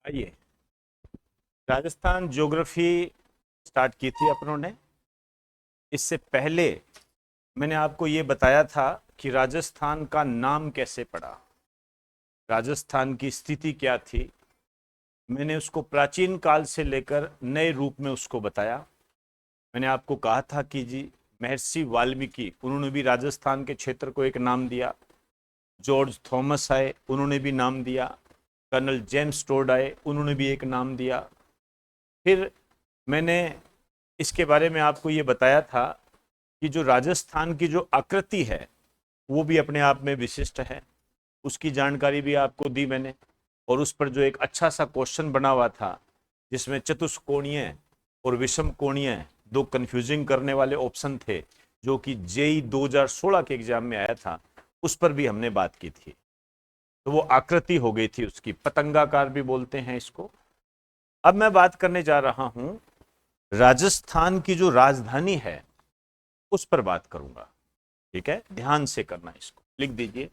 आइए, Rajasthan geography start की थी अपनों ने। इससे पहले मैंने आपको ये बताया था कि राजस्थान का नाम कैसे पड़ा, राजस्थान की स्थिति क्या थी। मैंने उसको प्राचीन काल से लेकर नए रूप में उसको बताया। मैंने आपको कहा था कि जी महर्षि वाल्मीकि, उन्होंने भी राजस्थान के क्षेत्र को एक नाम दिया। जॉर्ज थॉमस आए, उन्होंने भी नाम दिया। कर्नल जेम्स टोड आए, उन्होंने भी एक नाम दिया। फिर मैंने इसके बारे में आपको ये बताया था कि जो राजस्थान की जो आकृति है वो भी अपने आप में विशिष्ट है, उसकी जानकारी भी आपको दी मैंने। और उस पर जो एक अच्छा सा क्वेश्चन बना हुआ था जिसमें चतुष्कोणीय और विषम कोणीय दो कंफ्यूजिंग करने वाले ऑप्शन थे, जो कि जेई 2016 के एग्जाम में आया था, उस पर भी हमने बात की थी। तो वो आकृति हो गई थी उसकी, पतंगाकार भी बोलते हैं इसको। अब मैं बात करने जा रहा हूं राजस्थान की जो राजधानी है उस पर बात करूंगा। ठीक है, ध्यान से करना, इसको लिख दीजिए,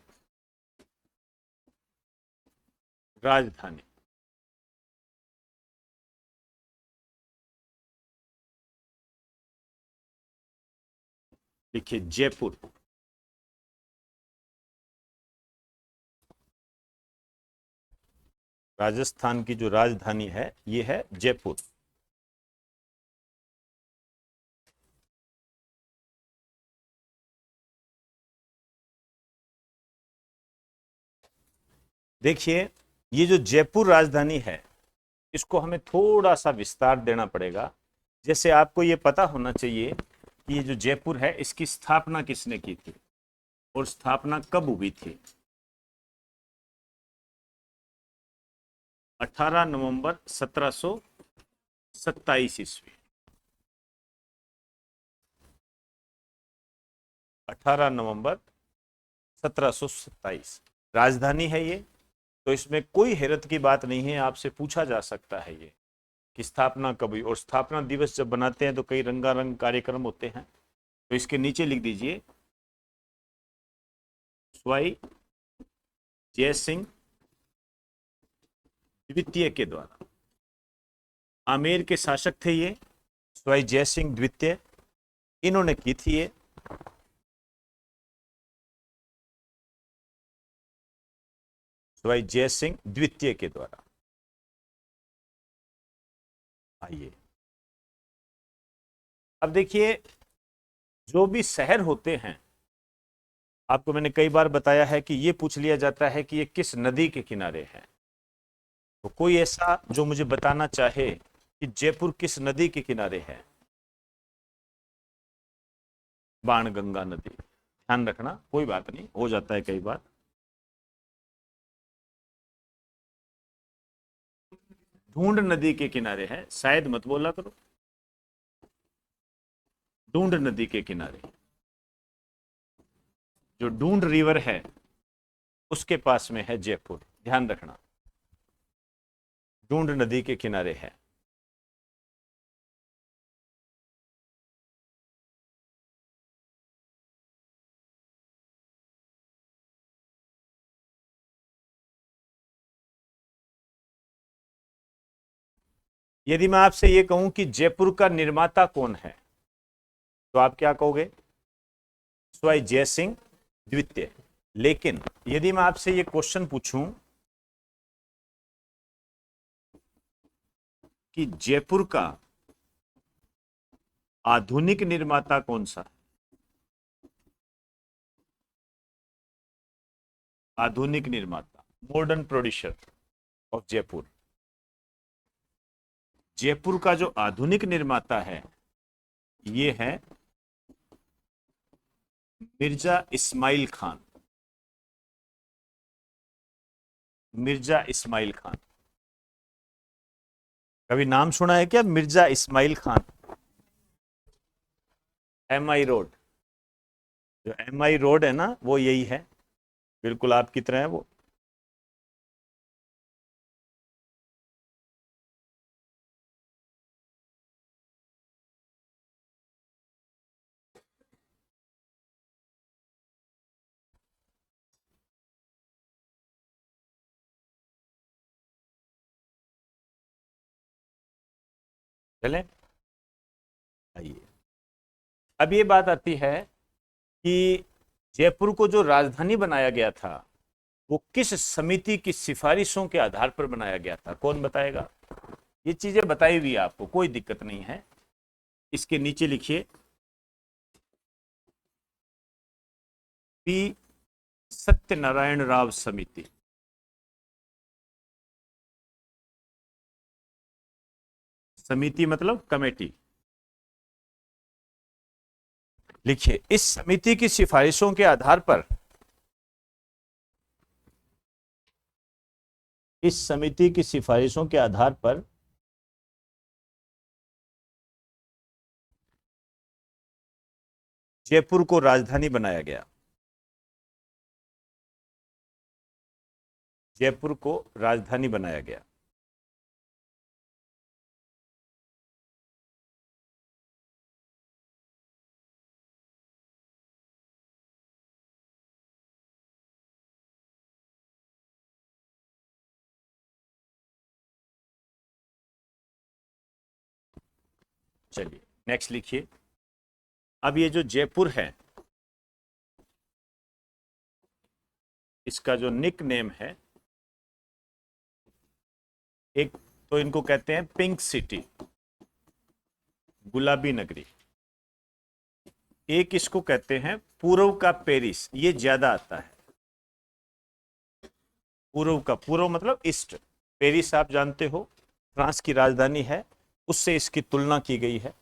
राजधानी। लिखिए जयपुर। राजस्थान की जो राजधानी है ये है जयपुर। देखिए, ये जो जयपुर राजधानी है इसको हमें थोड़ा सा विस्तार देना पड़ेगा। जैसे आपको ये पता होना चाहिए कि ये जो जयपुर है इसकी स्थापना किसने की थी और स्थापना कब हुई थी। 18 नवंबर 1727 ईस्वी। 18 नवंबर 1727 राजधानी है ये। तो इसमें कोई हैरत की बात नहीं है, आपसे पूछा जा सकता है ये कि स्थापना कब हुई। और स्थापना दिवस जब बनाते हैं तो कई रंगारंग कार्यक्रम होते हैं। तो इसके नीचे लिख दीजिए, स्वाई जय सिंह द्वितीय के द्वारा। आमेर के शासक थे ये, स्वाई जय सिंह द्वितीय, इन्होंने की थी ये। स्वाई जय सिंह द्वितीय के द्वारा। आइए, अब देखिए, जो भी शहर होते हैं, आपको मैंने कई बार बताया है कि ये पूछ लिया जाता है कि ये किस नदी के किनारे है। तो कोई ऐसा जो मुझे बताना चाहे कि जयपुर किस नदी के किनारे है। बाणगंगा नदी। ध्यान रखना, कोई बात नहीं, हो जाता है कई बार। ढूंढ नदी के किनारे है, शायद मत बोला करो। ढूंढ नदी के किनारे, जो ढूंढ रिवर है उसके पास में है जयपुर, ध्यान रखना। ढूंढ नदी के किनारे है। यदि मैं आपसे यह कहूं कि जयपुर का निर्माता कौन है, तो आप क्या कहोगे? स्वाई जय सिंह द्वितीय। लेकिन यदि मैं आपसे यह क्वेश्चन पूछूं कि जयपुर का आधुनिक निर्माता कौन सा है, आधुनिक निर्माता, modern producer of Jaipur, Jaipur का जो आधुनिक निर्माता है ये है मिर्जा इस्माइल खान। मिर्जा इस्माइल खान, कभी नाम सुना है क्या मिर्जा इस्माइल खान? MI रोड, जो MI रोड है ना वो यही है, बिल्कुल आपकी तरह है वो। चलें, आइए। अब ये बात आती है कि जयपुर को जो राजधानी बनाया गया था वो किस समिति की सिफारिशों के आधार पर बनाया गया था, कौन बताएगा? ये चीजें बताई हुई आपको, कोई दिक्कत नहीं है। इसके नीचे लिखिए पी सत्यनारायण राव समिति। समिति मतलब कमेटी। लिखिए इस समिति की सिफारिशों के आधार पर, इस समिति की सिफारिशों के आधार पर जयपुर को राजधानी बनाया गया। जयपुर को राजधानी बनाया गया। चलिए नेक्स्ट लिखिए। अब ये जो जयपुर है, इसका जो निक नेम है, एक तो इनको कहते हैं पिंक सिटी, गुलाबी नगरी। एक इसको कहते हैं पूर्व का पेरिस, ये ज्यादा आता है। पूर्व का, पूर्व मतलब ईस्ट। पेरिस आप जानते हो फ्रांस की राजधानी है, उससे इसकी तुलना की गई है।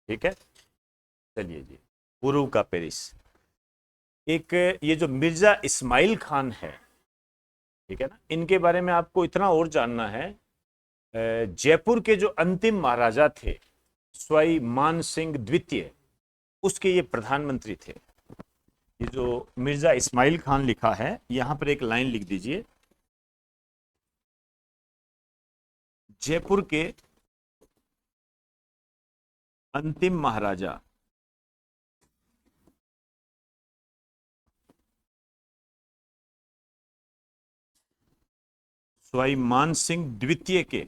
ठीक है, चलिए जी, पूर्व का पेरिस। एक ये जो मिर्जा इस्माइल खान है, ठीक है ना, इनके बारे में आपको इतना और जानना है। जयपुर के जो अंतिम महाराजा थे स्वाई मान सिंह द्वितीय, उसके ये प्रधानमंत्री थे। ये जो मिर्जा इस्माइल खान लिखा है, यहां पर एक लाइन लिख दीजिए। जयपुर के अंतिम महाराजा स्वाई मान सिंह द्वितीय के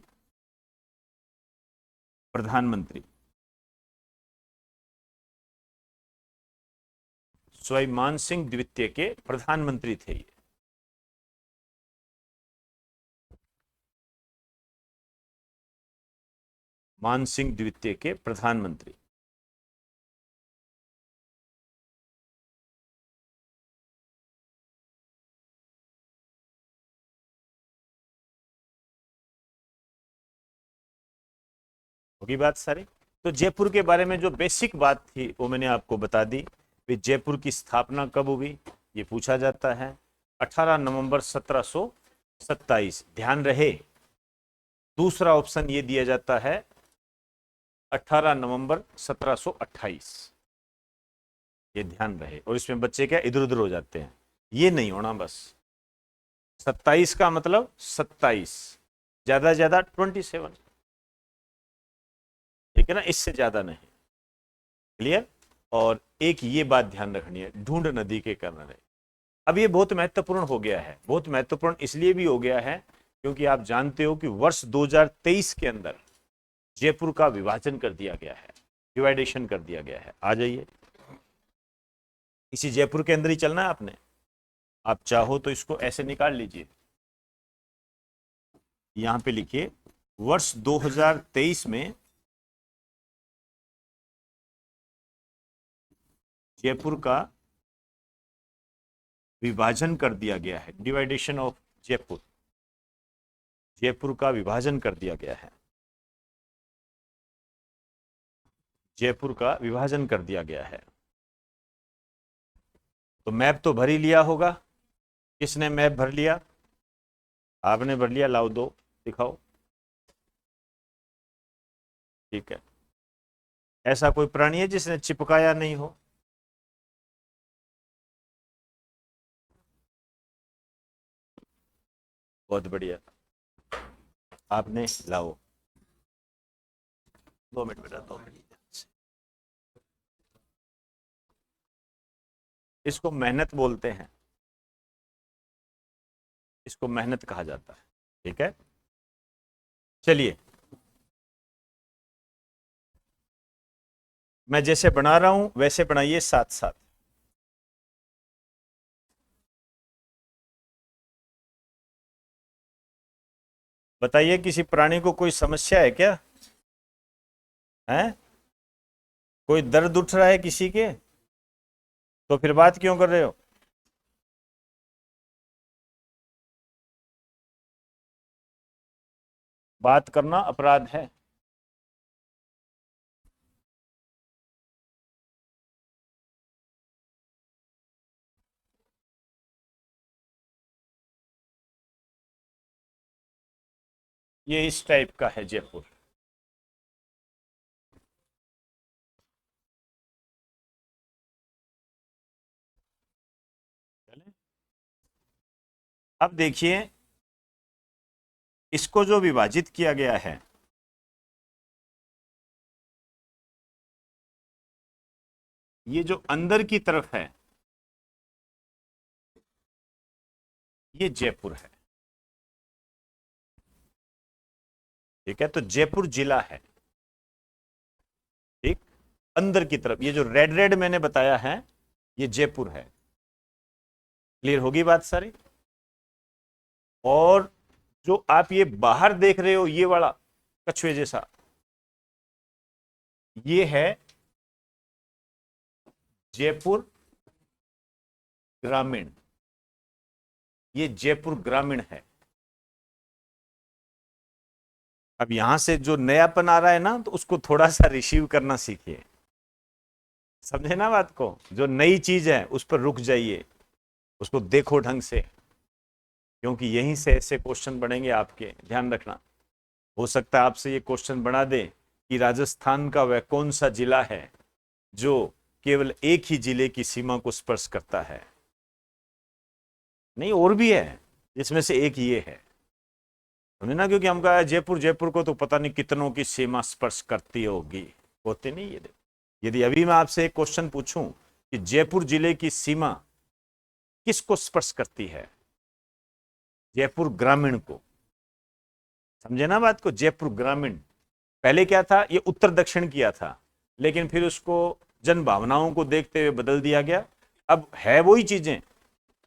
प्रधानमंत्री। स्वाई मान सिंह द्वितीय के प्रधानमंत्री थे ये। मान सिंह द्वितीय के प्रधानमंत्री। होगी बात सारी। तो जयपुर के बारे में जो बेसिक बात थी वो मैंने आपको बता दी। जयपुर की स्थापना कब हुई ये पूछा जाता है, 18 नवंबर 1727। ध्यान रहे दूसरा ऑप्शन ये दिया जाता है 18 नवंबर 1728। ये ध्यान रहे, और इसमें बच्चे क्या इधर उधर हो जाते हैं, ये नहीं होना बस। 27 का मतलब 27, ज्यादा ज्यादा 27, ठीक है ना, इससे ज्यादा नहीं। क्लियर? और एक ये बात ध्यान रखनी है, ढूंढ नदी के किनारे। अब ये बहुत महत्वपूर्ण हो गया है। बहुत महत्वपूर्ण इसलिए भी हो गया है क्योंकि आप जानते हो कि वर्ष 2023 के अंदर जयपुर का विभाजन कर दिया गया है, डिवाइडेशन कर दिया गया है। आ जाइए, इसी जयपुर के अंदर ही चलना है आपने। आप चाहो तो इसको ऐसे निकाल लीजिए, यहां पे लिखिए वर्ष 2023 में जयपुर का विभाजन कर दिया गया है, डिवाइडेशन ऑफ जयपुर। जयपुर का विभाजन कर दिया गया है, जयपुर का विभाजन कर दिया गया है। तो मैप तो भर ही लिया होगा। किसने मैप भर लिया? आपने भर लिया, लाओ दो दिखाओ। ठीक है, ऐसा कोई प्राणी है जिसने चिपकाया नहीं हो? बहुत बढ़िया। आपने लाओ 2 मिनट बेटा 2 मिनट। इसको मेहनत बोलते हैं, इसको मेहनत कहा जाता है। ठीक है, चलिए मैं जैसे बना रहा हूं वैसे बनाइए साथ साथ। बताइए किसी प्राणी को कोई समस्या है क्या? है कोई दर्द उठ रहा है किसी के? तो फिर बात क्यों कर रहे हो? बात करना अपराध है। ये इस टाइप का है जयपुर। चलें? अब देखिए इसको जो विभाजित किया गया है, ये जो अंदर की तरफ है ये जयपुर है। ठीक है, तो जयपुर जिला है। ठीक, अंदर की तरफ ये जो रेड रेड मैंने बताया है ये जयपुर है। क्लियर होगी बात सारी? और जो आप ये बाहर देख रहे हो ये वाला कछुए जैसा, ये है जयपुर ग्रामीण। ये जयपुर ग्रामीण है। अब यहां से जो नयापन आ रहा है ना तो उसको थोड़ा सा रिसीव करना सीखिए। समझे ना बात को? जो नई चीज है उस पर रुक जाइए, उसको देखो ढंग से, क्योंकि यहीं से ऐसे क्वेश्चन बनेंगे आपके। ध्यान रखना, हो सकता है आपसे ये क्वेश्चन बना दे कि राजस्थान का वह कौन सा जिला है जो केवल एक ही जिले की सीमा को स्पर्श करता है। नहीं, और भी है, इसमें से एक ये है। समझे ना? क्योंकि हम कहा जयपुर, जयपुर को तो पता नहीं कितनों की सीमा स्पर्श करती होगी, होते नहीं ये। यदि अभी मैं आपसे एक क्वेश्चन पूछूं कि जयपुर जिले की सीमा किसको स्पर्श करती है? जयपुर ग्रामीण को। समझे ना बात को? जयपुर ग्रामीण पहले क्या था, ये उत्तर दक्षिण किया था, लेकिन फिर उसको जन भावनाओं को देखते हुए बदल दिया गया। अब है वही चीजें,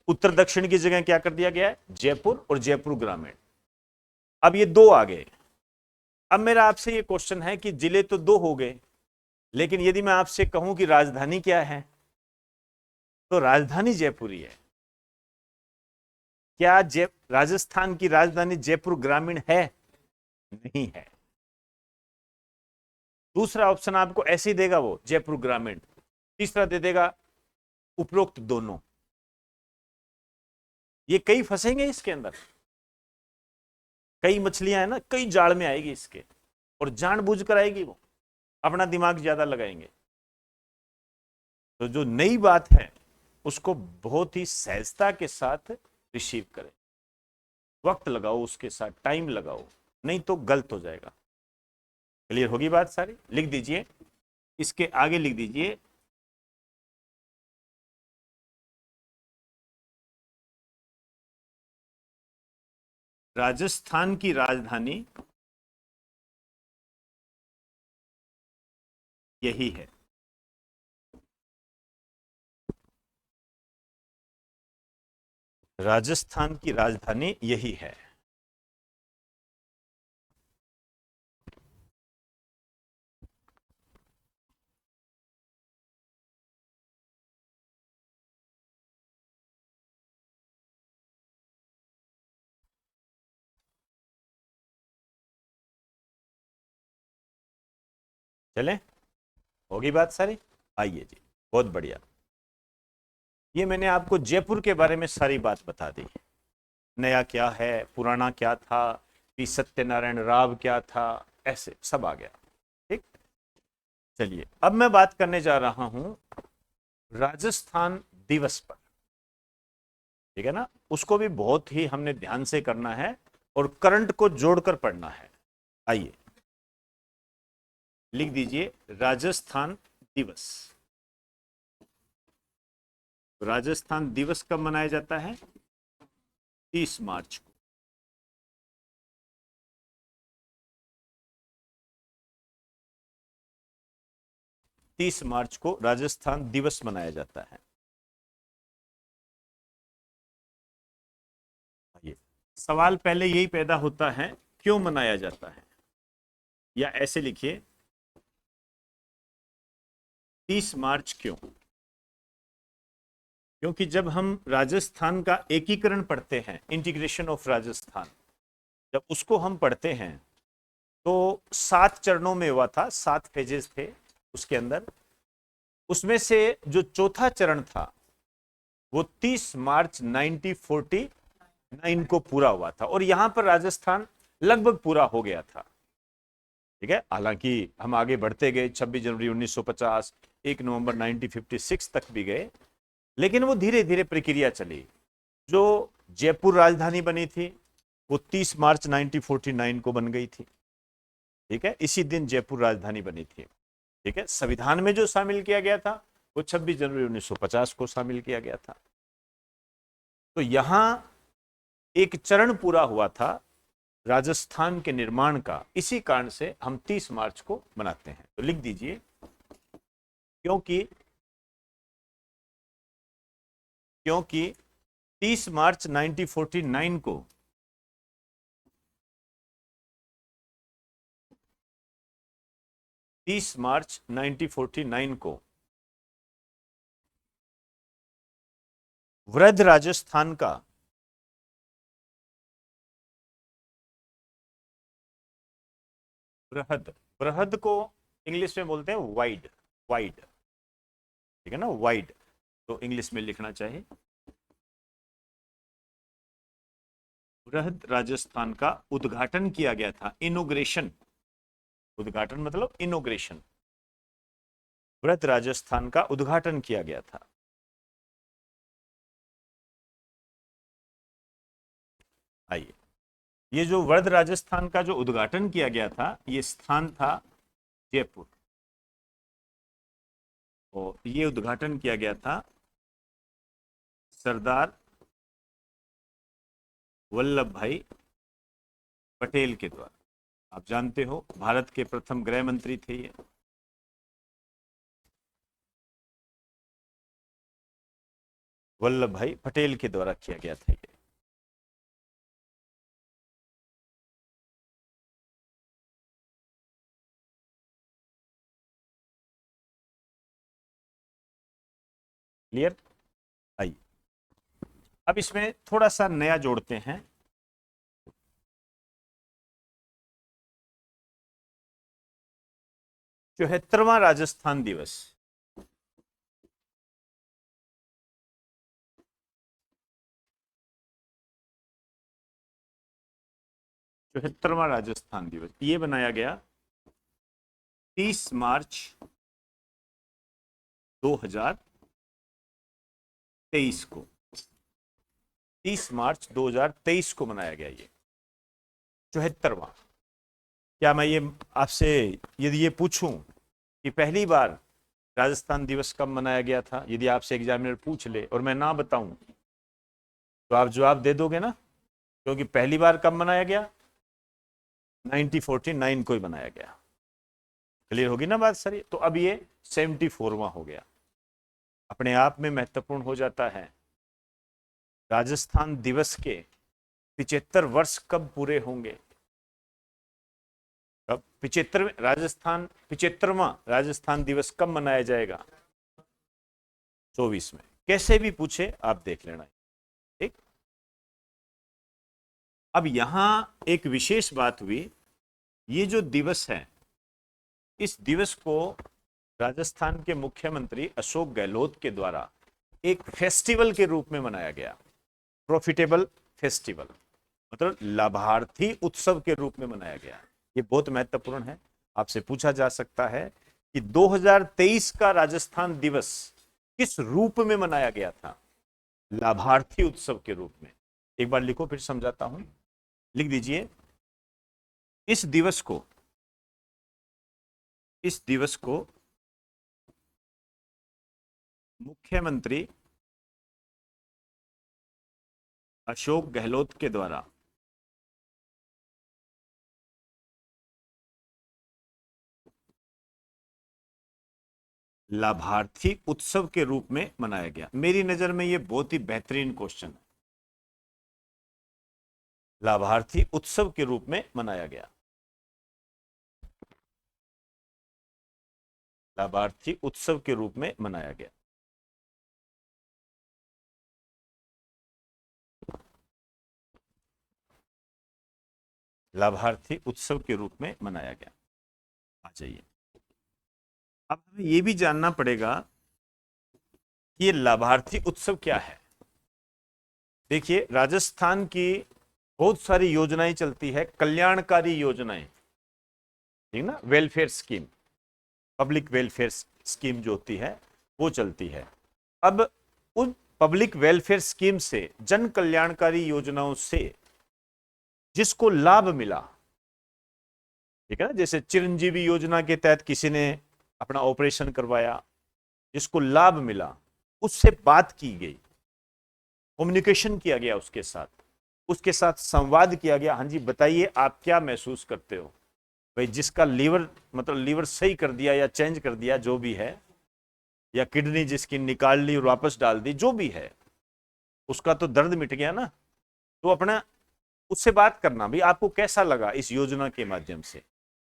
उत्तर दक्षिण की जगह क्या कर दिया गया है, जयपुर और जयपुर ग्रामीण। अब ये दो आ गए। अब मेरा आपसे ये क्वेश्चन है कि जिले तो दो हो गए, लेकिन यदि मैं आपसे कहूं कि राजधानी क्या है, तो राजधानी जयपुर ही है। क्या राजस्थान की राजधानी जयपुर ग्रामीण है? नहीं है। दूसरा ऑप्शन आपको ऐसे ही देगा वो, जयपुर ग्रामीण। तीसरा दे देगा उपरोक्त दोनों। ये कई फंसेंगे इसके अंदर, कई मछलियां है ना, कई जाल में आएगी इसके, और जानबूझकर आएगी वो, अपना दिमाग ज्यादा लगाएंगे। तो जो नई बात है उसको बहुत ही सहजता के साथ रिसीव करें, वक्त लगाओ उसके साथ, टाइम लगाओ, नहीं तो गलत हो जाएगा। क्लियर होगी बात सारी? लिख दीजिए, इसके आगे लिख दीजिए राजस्थान की राजधानी यही है। राजस्थान की राजधानी यही है। चलें? होगी बात सारी? आइए जी, बहुत बढ़िया। ये मैंने आपको जयपुर के बारे में सारी बात बता दी। नया क्या है, पुराना क्या था, पी सत्यनारायण राव क्या था, ऐसे सब आ गया। ठीक, चलिए अब मैं बात करने जा रहा हूं राजस्थान दिवस पर। ठीक है ना? उसको भी बहुत ही हमने ध्यान से करना है, और करंट को जोड़कर पढ़ना है। आइए लिख दीजिए राजस्थान दिवस। राजस्थान दिवस कब मनाया जाता है? 30 मार्च को। 30 मार्च को राजस्थान दिवस मनाया जाता है। ये सवाल पहले यही पैदा होता है, क्यों मनाया जाता है? या ऐसे लिखिए 30 मार्च क्यों? क्योंकि जब हम राजस्थान का एकीकरण पढ़ते हैं, इंटीग्रेशन ऑफ राजस्थान, जब उसको हम पढ़ते हैं तो 7 चरणों में हुआ था, 7 फेजेस थे उसके अंदर। उसमें से जो चौथा चरण था वो 30 मार्च 1949 को पूरा हुआ था, और यहां पर राजस्थान लगभग पूरा हो गया था। ठीक है, हालांकि हम आगे बढ़ते गए, 26 जनवरी 1950, 1 नवंबर 1956 तक भी गए, लेकिन वो धीरे धीरे प्रक्रिया चली। जो जयपुर राजधानी बनी थी वो 30 मार्च 1949 को बन गई थी। ठीक है, इसी दिन जयपुर राजधानी बनी थी। ठीक है, संविधान में जो शामिल किया गया था वो 26 जनवरी 1950 को शामिल किया गया था। तो यहां एक चरण पूरा हुआ था राजस्थान के निर्माण का, इसी कारण से हम 30 मार्च को मनाते हैं। तो लिख दीजिए क्योंकि 30 मार्च 1949 को वृहद राजस्थान का वृहद को इंग्लिश में बोलते हैं वाइड। वाइड, ठीक है ना, वाइड, तो इंग्लिश में लिखना चाहिए वृहद राजस्थान का उद्घाटन किया गया था। इनोग्रेशन, उद्घाटन मतलब इनोग्रेशन, वृहद राजस्थान का उद्घाटन किया गया था। आइए, ये जो वृहद राजस्थान का जो उद्घाटन किया गया था, ये स्थान था जयपुर, और ये उद्घाटन किया गया था सरदार वल्लभ भाई पटेल के द्वारा। आप जानते हो भारत के प्रथम गृह मंत्री थे ये। वल्लभ भाई पटेल के द्वारा किया गया था ये। क्लियर? आइए अब इसमें थोड़ा सा नया जोड़ते हैं। 74वां राजस्थान दिवस। 74वां राजस्थान दिवस ये बनाया गया 30 मार्च 2023 को। 30 मार्च 2023 को मनाया गया ये 74वां। क्या मैं ये आपसे यदि ये पूछूं कि पहली बार राजस्थान दिवस कब मनाया गया था, यदि आपसे एग्जामिनर पूछ ले और मैं ना बताऊं, तो आप जवाब दे दोगे ना? क्योंकि पहली बार कब मनाया गया? 1949 को ही मनाया गया। क्लियर होगी ना बात सर? तो अब ये 74वां हो गया। अपने आप में महत्वपूर्ण हो जाता है। राजस्थान दिवस के 75 वर्ष कब पूरे होंगे? कब 75वां राजस्थान दिवस कब मनाया जाएगा? 24 में। कैसे भी पूछे आप देख लेना। ठीक, अब यहां एक विशेष बात हुई, ये जो दिवस है, इस दिवस को राजस्थान के मुख्यमंत्री अशोक गहलोत के द्वारा एक फेस्टिवल के रूप में मनाया गया। प्रॉफिटेबल फेस्टिवल मतलब लाभार्थी उत्सव के रूप में मनाया गया। ये बहुत महत्वपूर्ण है। आपसे पूछा जा सकता है कि 2023 का राजस्थान दिवस किस रूप में मनाया गया था? लाभार्थी उत्सव के रूप में। एक बार लिखो, फिर समझाता हूं। लिख दीजिए, इस दिवस को, इस दिवस को मुख्यमंत्री अशोक गहलोत के द्वारा लाभार्थी उत्सव के रूप में मनाया गया। मेरी नजर में यह बहुत ही बेहतरीन क्वेश्चन है। लाभार्थी उत्सव के रूप में मनाया गया। लाभार्थी उत्सव के रूप में मनाया गया। लाभार्थी उत्सव के रूप में मनाया गया। आ जाइए, अब हमें यह भी जानना पड़ेगा कि ये लाभार्थी उत्सव क्या है। देखिए, राजस्थान की बहुत सारी योजनाएं चलती है, कल्याणकारी योजनाएं, ठीक ना, welfare scheme, public welfare scheme जो होती है वो चलती है। अब उन पब्लिक वेलफेयर स्कीम से, जन कल्याणकारी योजनाओं से जिसको लाभ मिला, ठीक है ना, जैसे चिरंजीवी योजना के तहत किसी ने अपना ऑपरेशन करवाया, जिसको लाभ मिला, उससे बात की गई, कम्युनिकेशन किया गया उसके साथ संवाद किया गया। हाँ जी, बताइए आप क्या महसूस करते हो भाई, जिसका लीवर, मतलब लीवर सही कर दिया या चेंज कर दिया, जो भी है, या किडनी जिसकी निकाल ली और वापस डाल दी, जो भी है, उसका तो दर्द मिट गया ना। तो अपना उससे बात करना भी, आपको कैसा लगा इस योजना के माध्यम से,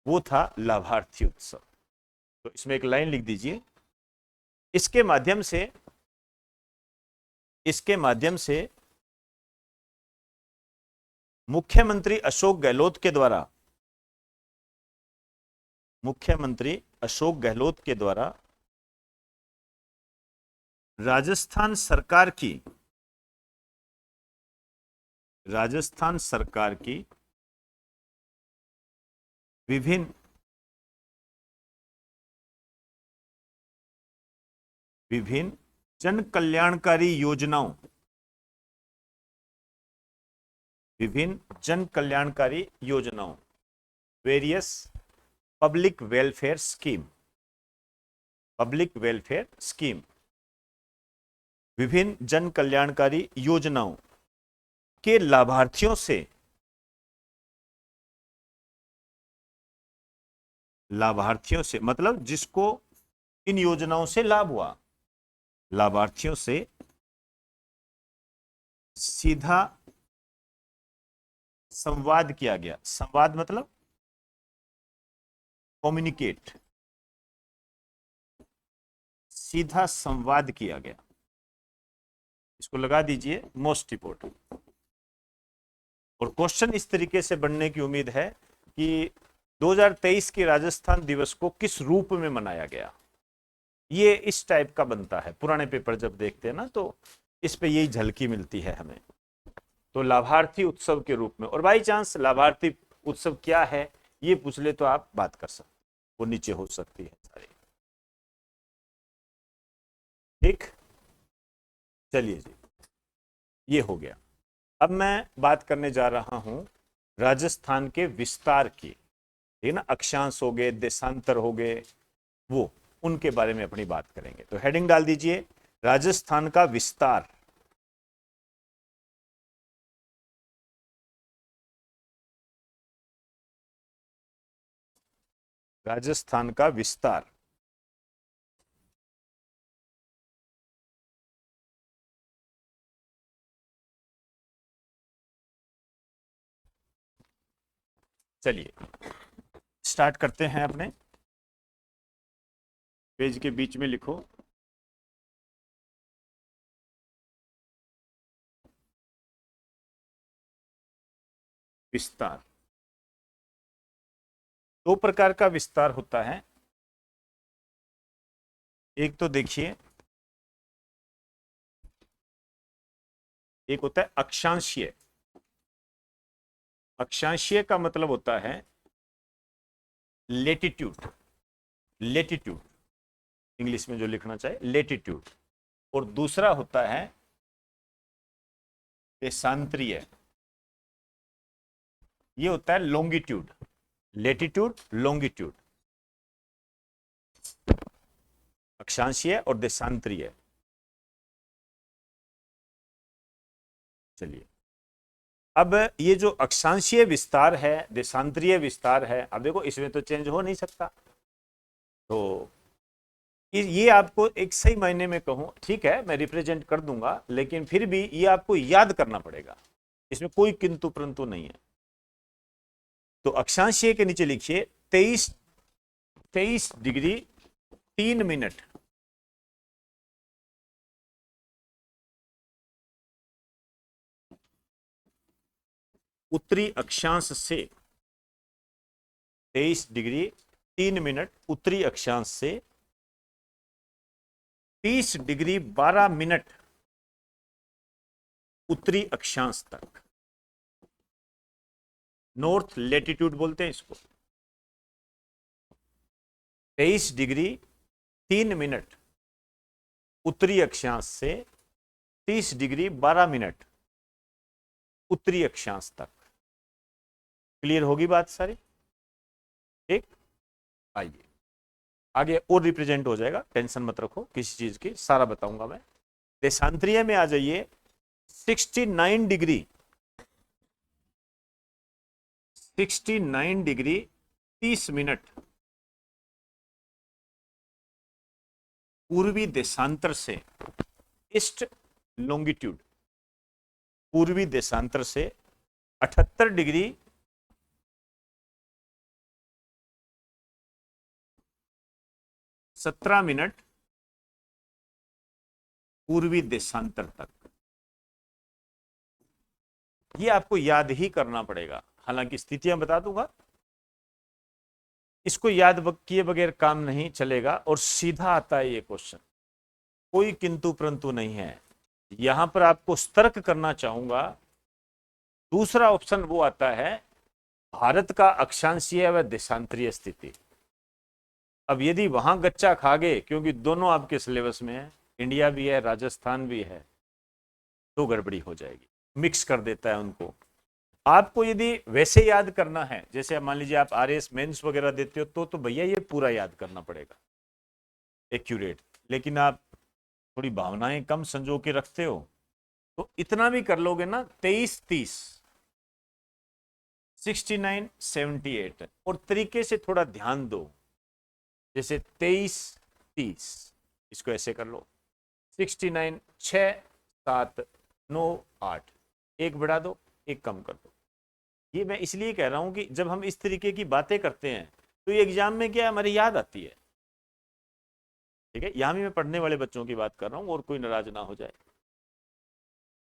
वो था लाभार्थी उत्सव। तो इसमें एक लाइन लिख दीजिए, इसके माध्यम से, इसके माध्यम से मुख्यमंत्री अशोक गहलोत के द्वारा, मुख्यमंत्री अशोक गहलोत के द्वारा राजस्थान सरकार की, राजस्थान सरकार की विभिन्न विभिन्न जन कल्याणकारी योजनाओं, विभिन्न जन कल्याणकारी योजनाओं, various public welfare scheme, public welfare scheme, विभिन्न जन कल्याणकारी योजनाओं के लाभार्थियों से, लाभार्थियों से मतलब जिसको इन योजनाओं से लाभ हुआ, लाभार्थियों से सीधा संवाद किया गया। संवाद मतलब कम्युनिकेट, सीधा संवाद किया गया। इसको लगा दीजिए मोस्ट इंपोर्टेंट। और क्वेश्चन इस तरीके से बनने की उम्मीद है कि 2023 के राजस्थान दिवस को किस रूप में मनाया गया, ये इस टाइप का बनता है। पुराने पेपर जब देखते हैं ना, तो इस पे यही झलकी मिलती है हमें। तो लाभार्थी उत्सव के रूप में, और बाई चांस लाभार्थी उत्सव क्या है ये पूछ ले तो आप बात कर सकते, वो नीचे हो सकती है सारी। ठीक, चलिए जी, ये हो गया। अब मैं बात करने जा रहा हूं राजस्थान के विस्तार की, ठीक ना, अक्षांश हो गए, देशांतर हो गए, वो उनके बारे में अपनी बात करेंगे। तो हेडिंग डाल दीजिए, राजस्थान का विस्तार। राजस्थान का विस्तार। चलिए स्टार्ट करते हैं। अपने पेज के बीच में लिखो विस्तार। दो प्रकार का विस्तार होता है। एक तो देखिए, एक होता है अक्षांशीय। अक्षांशीय का मतलब होता है लेटिट्यूड, लेटिट्यूड इंग्लिश में जो लिखना चाहे, लेटिट्यूड। और दूसरा होता है देशांतरीय। ये होता है लॉन्गिट्यूड, लेटीट्यूड, लॉन्गिट्यूड, अक्षांशीय और देशांतरीय। चलिए, अब ये जो अक्षांशीय विस्तार है, देशांतरीय विस्तार है, अब देखो इसमें तो चेंज हो नहीं सकता, तो ये आपको एक सही मायने में कहूं, ठीक है मैं रिप्रेजेंट कर दूंगा, लेकिन फिर भी ये आपको याद करना पड़ेगा, इसमें कोई किंतु परंतु नहीं है। तो अक्षांशीय के नीचे लिखिए 23 डिग्री 3 मिनट, उत्तरी अक्षांश से 23 डिग्री 3 मिनट उत्तरी अक्षांश से 30 डिग्री 12 मिनट उत्तरी अक्षांश तक, नॉर्थ लेटीट्यूड बोलते हैं इसको। 23 डिग्री 3 मिनट उत्तरी अक्षांश से 30 डिग्री 12 मिनट उत्तरी अक्षांश तक। क्लियर होगी बात सारी? ठीक, आइए आगे और रिप्रेजेंट हो जाएगा, टेंशन मत रखो किसी चीज की, सारा बताऊंगा मैं। देशांतरीय में आ जाइए 69 डिग्री 30 मिनट पूर्वी देशांतर से, ईस्ट लॉन्गिट्यूड, पूर्वी देशांतर से 78 डिग्री 17 मिनट पूर्वी देशांतर तक। ये आपको याद ही करना पड़ेगा, हालांकि स्थितियां बता दूंगा, इसको याद किए बगैर काम नहीं चलेगा, और सीधा आता है ये क्वेश्चन, कोई किंतु परंतु नहीं है। यहां पर आपको सतर्क करना चाहूंगा, दूसरा ऑप्शन वो आता है भारत का अक्षांशीय व देशांतरीय स्थिति। अब यदि वहां गच्चा खा गए, क्योंकि दोनों आपके सिलेबस में है, इंडिया भी है राजस्थान भी है, तो गड़बड़ी हो जाएगी, मिक्स कर देता है उनको। आपको यदि वैसे याद करना है, जैसे मान लीजिए आप आरएस मेंस वगैरह देते हो, तो भैया ये पूरा याद करना पड़ेगा एक्यूरेट, लेकिन आप थोड़ी भावनाएं कम संजो के रखते हो, तो इतना भी कर लोगे ना, 23 30 69 78, और तरीके से थोड़ा ध्यान दो, जैसे 23 30, इसको ऐसे कर लो 69 6 7 9 8, एक बढ़ा दो एक कम कर दो। ये मैं इसलिए कह रहा हूं कि जब हम इस तरीके की बातें करते हैं तो ये एग्जाम में क्या हमारी याद आती है, ठीक है। यहां भी मैं पढ़ने वाले बच्चों की बात कर रहा हूं, और कोई नाराज ना हो जाए।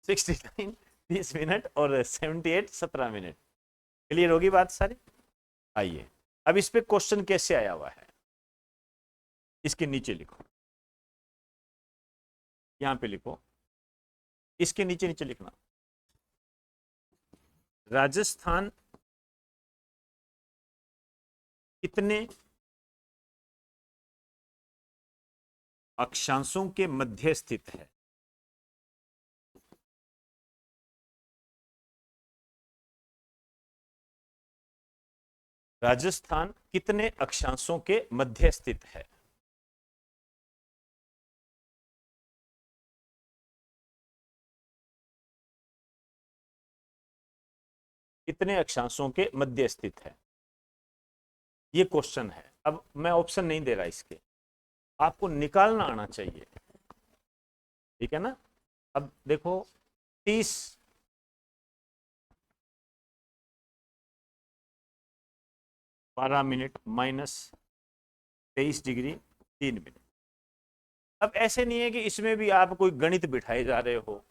69 30 मिनट और 78 17 मिनट। क्लियर होगी बात सारी? आइए, अब इस पे क्वेश्चन कैसे आया हुआ है, इसके नीचे लिखो, यहां पे लिखो, इसके नीचे नीचे लिखना, राजस्थान कितने अक्षांशों के मध्य स्थित है? राजस्थान कितने अक्षांशों के मध्य स्थित है? कितने अक्षांशों के मध्य स्थित है, ये क्वेश्चन है। अब मैं ऑप्शन नहीं दे रहा, इसके आपको निकालना आना चाहिए, ठीक है ना। अब देखो 30 12 मिनट माइनस 23 डिग्री 3 मिनट। अब ऐसे नहीं है कि इसमें भी आप कोई गणित बिठाए जा रहे हो,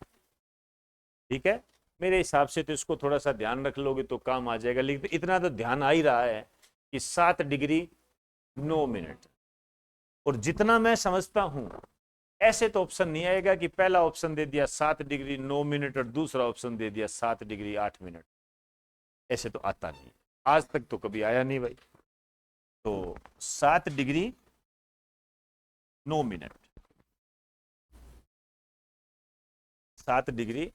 ठीक है। मेरे हिसाब से तो इसको थोड़ा सा ध्यान रख लोगे तो काम आ जाएगा, लेकिन इतना तो ध्यान आ ही रहा है कि 7 डिग्री 9 मिनट, और जितना मैं समझता हूं ऐसे तो ऑप्शन नहीं आएगा कि पहला ऑप्शन दे दिया 7 डिग्री 9 मिनट और दूसरा ऑप्शन दे दिया 7 डिग्री 8 मिनट, ऐसे तो आता नहीं, आज तक तो कभी आया नहीं भाई। तो 7 डिग्री 9 मिनट, 7 डिग्री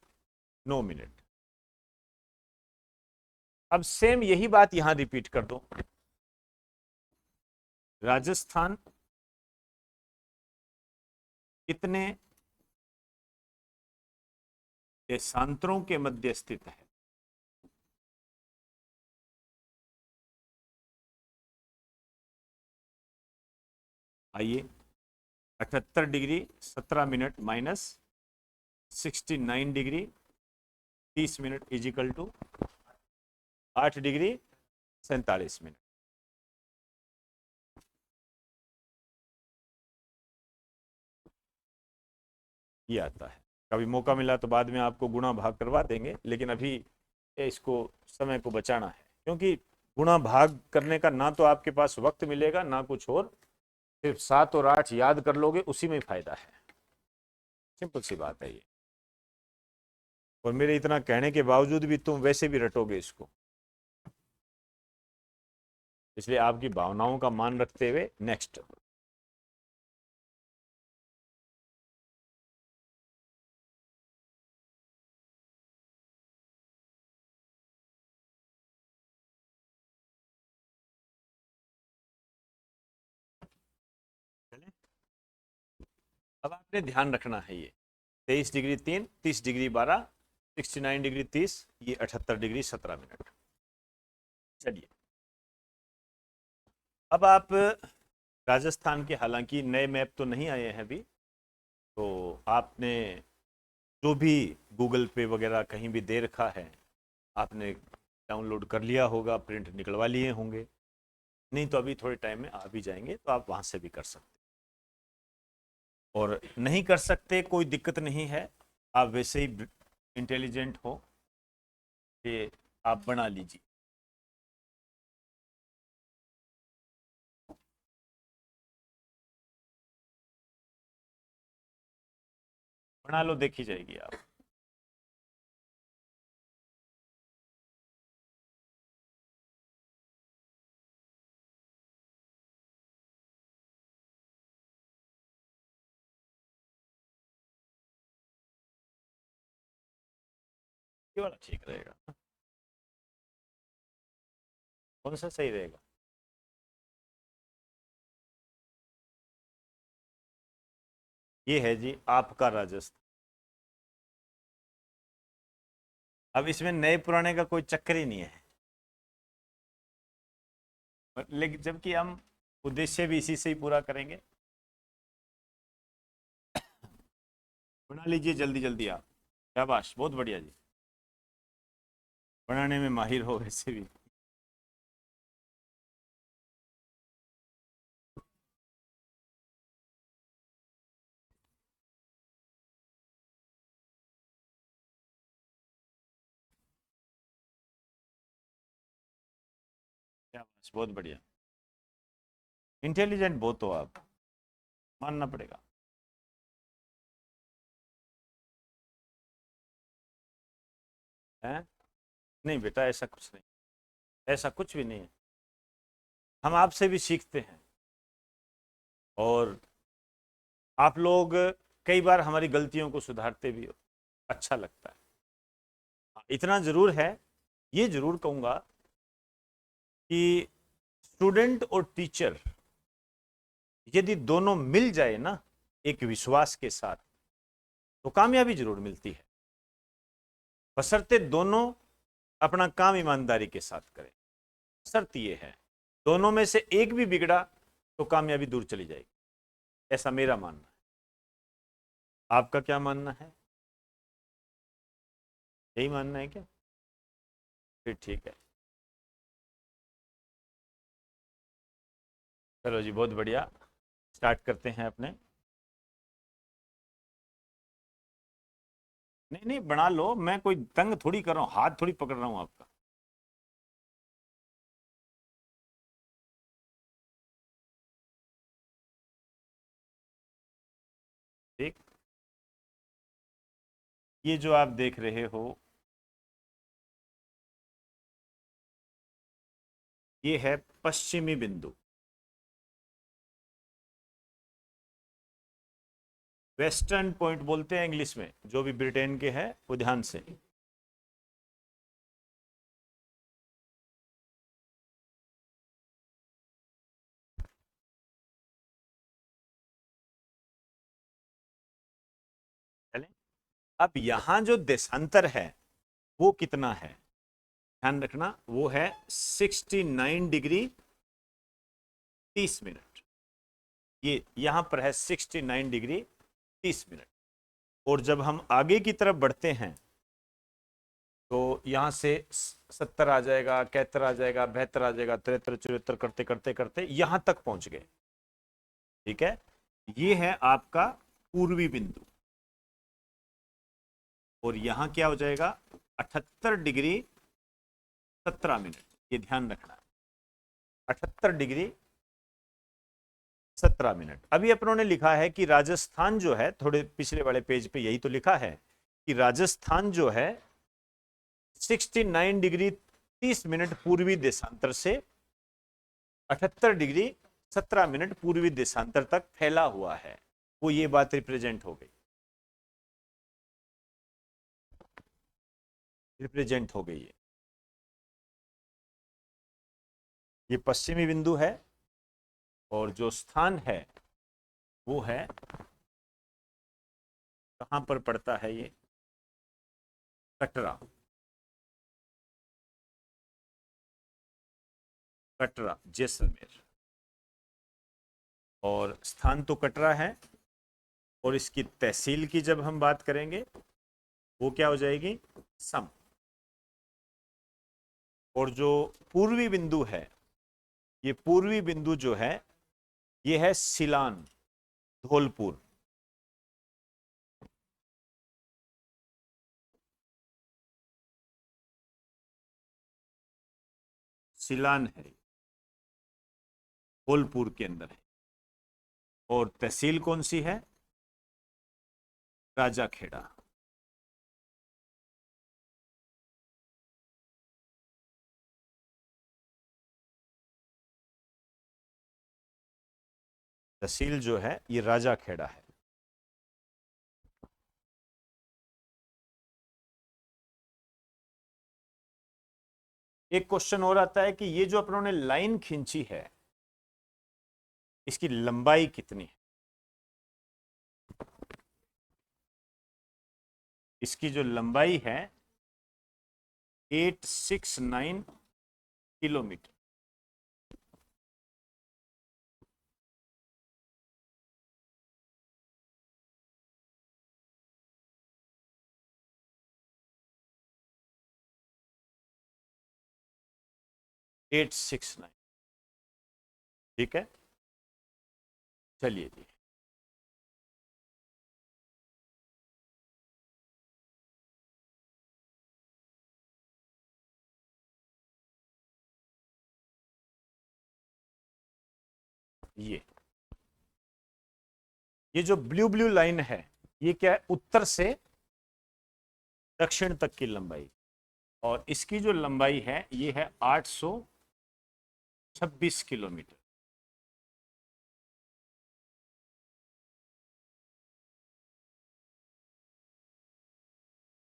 9 मिनट। अब सेम यही बात यहां रिपीट कर दो। राजस्थान कितने देशांतरों के मध्य स्थित है? आइए, 78 degree 17 minute minus 69 degree 30 minute is equal to 8 degree 47 minute. ये आता है। कभी मौका मिला तो बाद में आपको गुणा भाग करवा देंगे, लेकिन अभी इसको समय को बचाना है, क्योंकि गुणा भाग करने का ना तो आपके पास वक्त मिलेगा ना कुछ और, सिर्फ 7 और 8 याद कर लोगे, उसी में फायदा है। सिंपल सी बात है ये। और मेरे इतना कहने के बावजूद भी तुम वैसे भी रटोगे इसको, इसलिए आपकी भावनाओं का मान रखते हुए नेक्स्ट। अब आपने ध्यान रखना है ये 23 डिग्री 3, 30 डिग्री 12, 69 डिग्री 30, ये 78 डिग्री 17 मिनट। चलिए, अब आप राजस्थान के, हालांकि नए मैप तो नहीं आए हैं अभी, तो आपने जो भी गूगल पे वगैरह कहीं भी दे रखा है, आपने डाउनलोड कर लिया होगा, प्रिंट निकलवा लिए होंगे, नहीं तो अभी थोड़े टाइम में आ भी जाएंगे, तो आप वहाँ से भी कर सकते। और नहीं कर सकते कोई दिक्कत नहीं है, आप वैसे ही इंटेलिजेंट हो कि आप बना लीजिए। बना लो, देखी जाएगी आप। ये वाला ठीक रहेगा। कौन सा सही रहेगा? ये है जी आपका राजस्थान। अब इसमें नए पुराने का कोई चक्कर ही नहीं है, लेकिन जबकि हम उद्देश्य भी इसी से ही पूरा करेंगे। बना लीजिए जल्दी जल्दी आप। शाबाश, बहुत बढ़िया जी, बनाने में माहिर हो वैसे भी। शाबाश, बहुत बढ़िया, इंटेलिजेंट बहुत हो आप, मानना पड़ेगा। हैं? नहीं बेटा, ऐसा कुछ नहीं, ऐसा कुछ भी नहीं है। हम आपसे भी सीखते हैं, और आप लोग कई बार हमारी गलतियों को सुधारते भी हो, अच्छा लगता है। इतना जरूर है, ये जरूर कहूंगा कि स्टूडेंट और टीचर यदि दोनों मिल जाए ना एक विश्वास के साथ, तो कामयाबी जरूर मिलती है, बशर्ते दोनों अपना काम ईमानदारी के साथ करें। शर्त ये है, दोनों में से एक भी बिगड़ा तो कामयाबी दूर चली जाएगी, ऐसा मेरा मानना है। आपका क्या मानना है? यही मानना है क्या? फिर ठीक है। चलो जी, बहुत बढ़िया, स्टार्ट करते हैं अपने। नहीं नहीं, बना लो, मैं कोई तंग थोड़ी कर रहा हूँ, हाथ थोड़ी पकड़ रहा हूँ आपका। ठीक, ये जो आप देख रहे हो, ये है पश्चिमी बिंदु, वेस्टर्न पॉइंट बोलते हैं इंग्लिश में, जो भी ब्रिटेन के हैं वो ध्यान से। अब यहां जो देशांतर है वो कितना है, ध्यान रखना, वो है 69 डिग्री 30 मिनट। ये यहां पर है 69 डिग्री 30 मिनट। और जब हम आगे की तरफ बढ़ते हैं तो यहां से 70 आ जाएगा, 71 आ जाएगा, 72 आ जाएगा, 73 74 करते करते करते यहां तक पहुंच गए। ठीक है, ये है आपका पूर्वी बिंदु। और यहां क्या हो जाएगा, 78 डिग्री 17 मिनट। ये ध्यान रखना, 78 डिग्री 17 मिनट। अभी अपनों ने लिखा है कि राजस्थान जो है, थोड़े पिछले वाले पेज पे यही तो लिखा है कि राजस्थान जो है 69 डिग्री 30 मिनट पूर्वी देशांतर से 78 डिग्री 17 मिनट पूर्वी देशांतर तक फैला हुआ है। वो ये बात रिप्रेजेंट हो गई, रिप्रेजेंट हो गई है। ये पश्चिमी बिंदु है और जो स्थान है वो है, कहां पर पड़ता है ये, कटरा। कटरा जैसलमेर, और स्थान तो कटरा है। और इसकी तहसील की जब हम बात करेंगे वो क्या हो जाएगी, सम। और जो पूर्वी बिंदु है, ये पूर्वी बिंदु जो है ये है सिलान, धौलपुर। सिलान है, धौलपुर के अंदर है। और तहसील कौन सी है, राजाखेड़ा। तहसील जो है ये राजाखेड़ा है। एक क्वेश्चन और आता है कि ये जो अपनों ने लाइन खींची है इसकी लंबाई कितनी है। इसकी जो लंबाई है 869 किलोमीटर। एट सिक्स नाइन ठीक है, चलिए जी। ये जो ब्लू ब्लू लाइन है ये क्या है, उत्तर से दक्षिण तक की लंबाई। और इसकी जो लंबाई है ये है 826 किलोमीटर।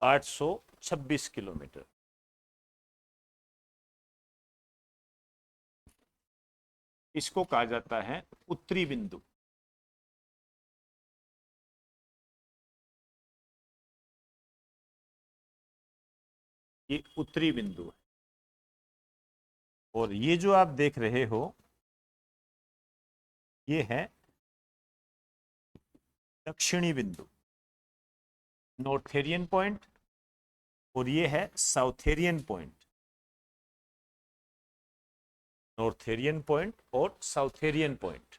826 किलोमीटर। इसको कहा जाता है उत्तरी बिंदु। ये उत्तरी बिंदु है। और ये जो आप देख रहे हो ये है दक्षिणी बिंदु, नॉर्थेरियन पॉइंट। और ये है साउथेरियन पॉइंट, नॉर्थेरियन पॉइंट और साउथेरियन पॉइंट।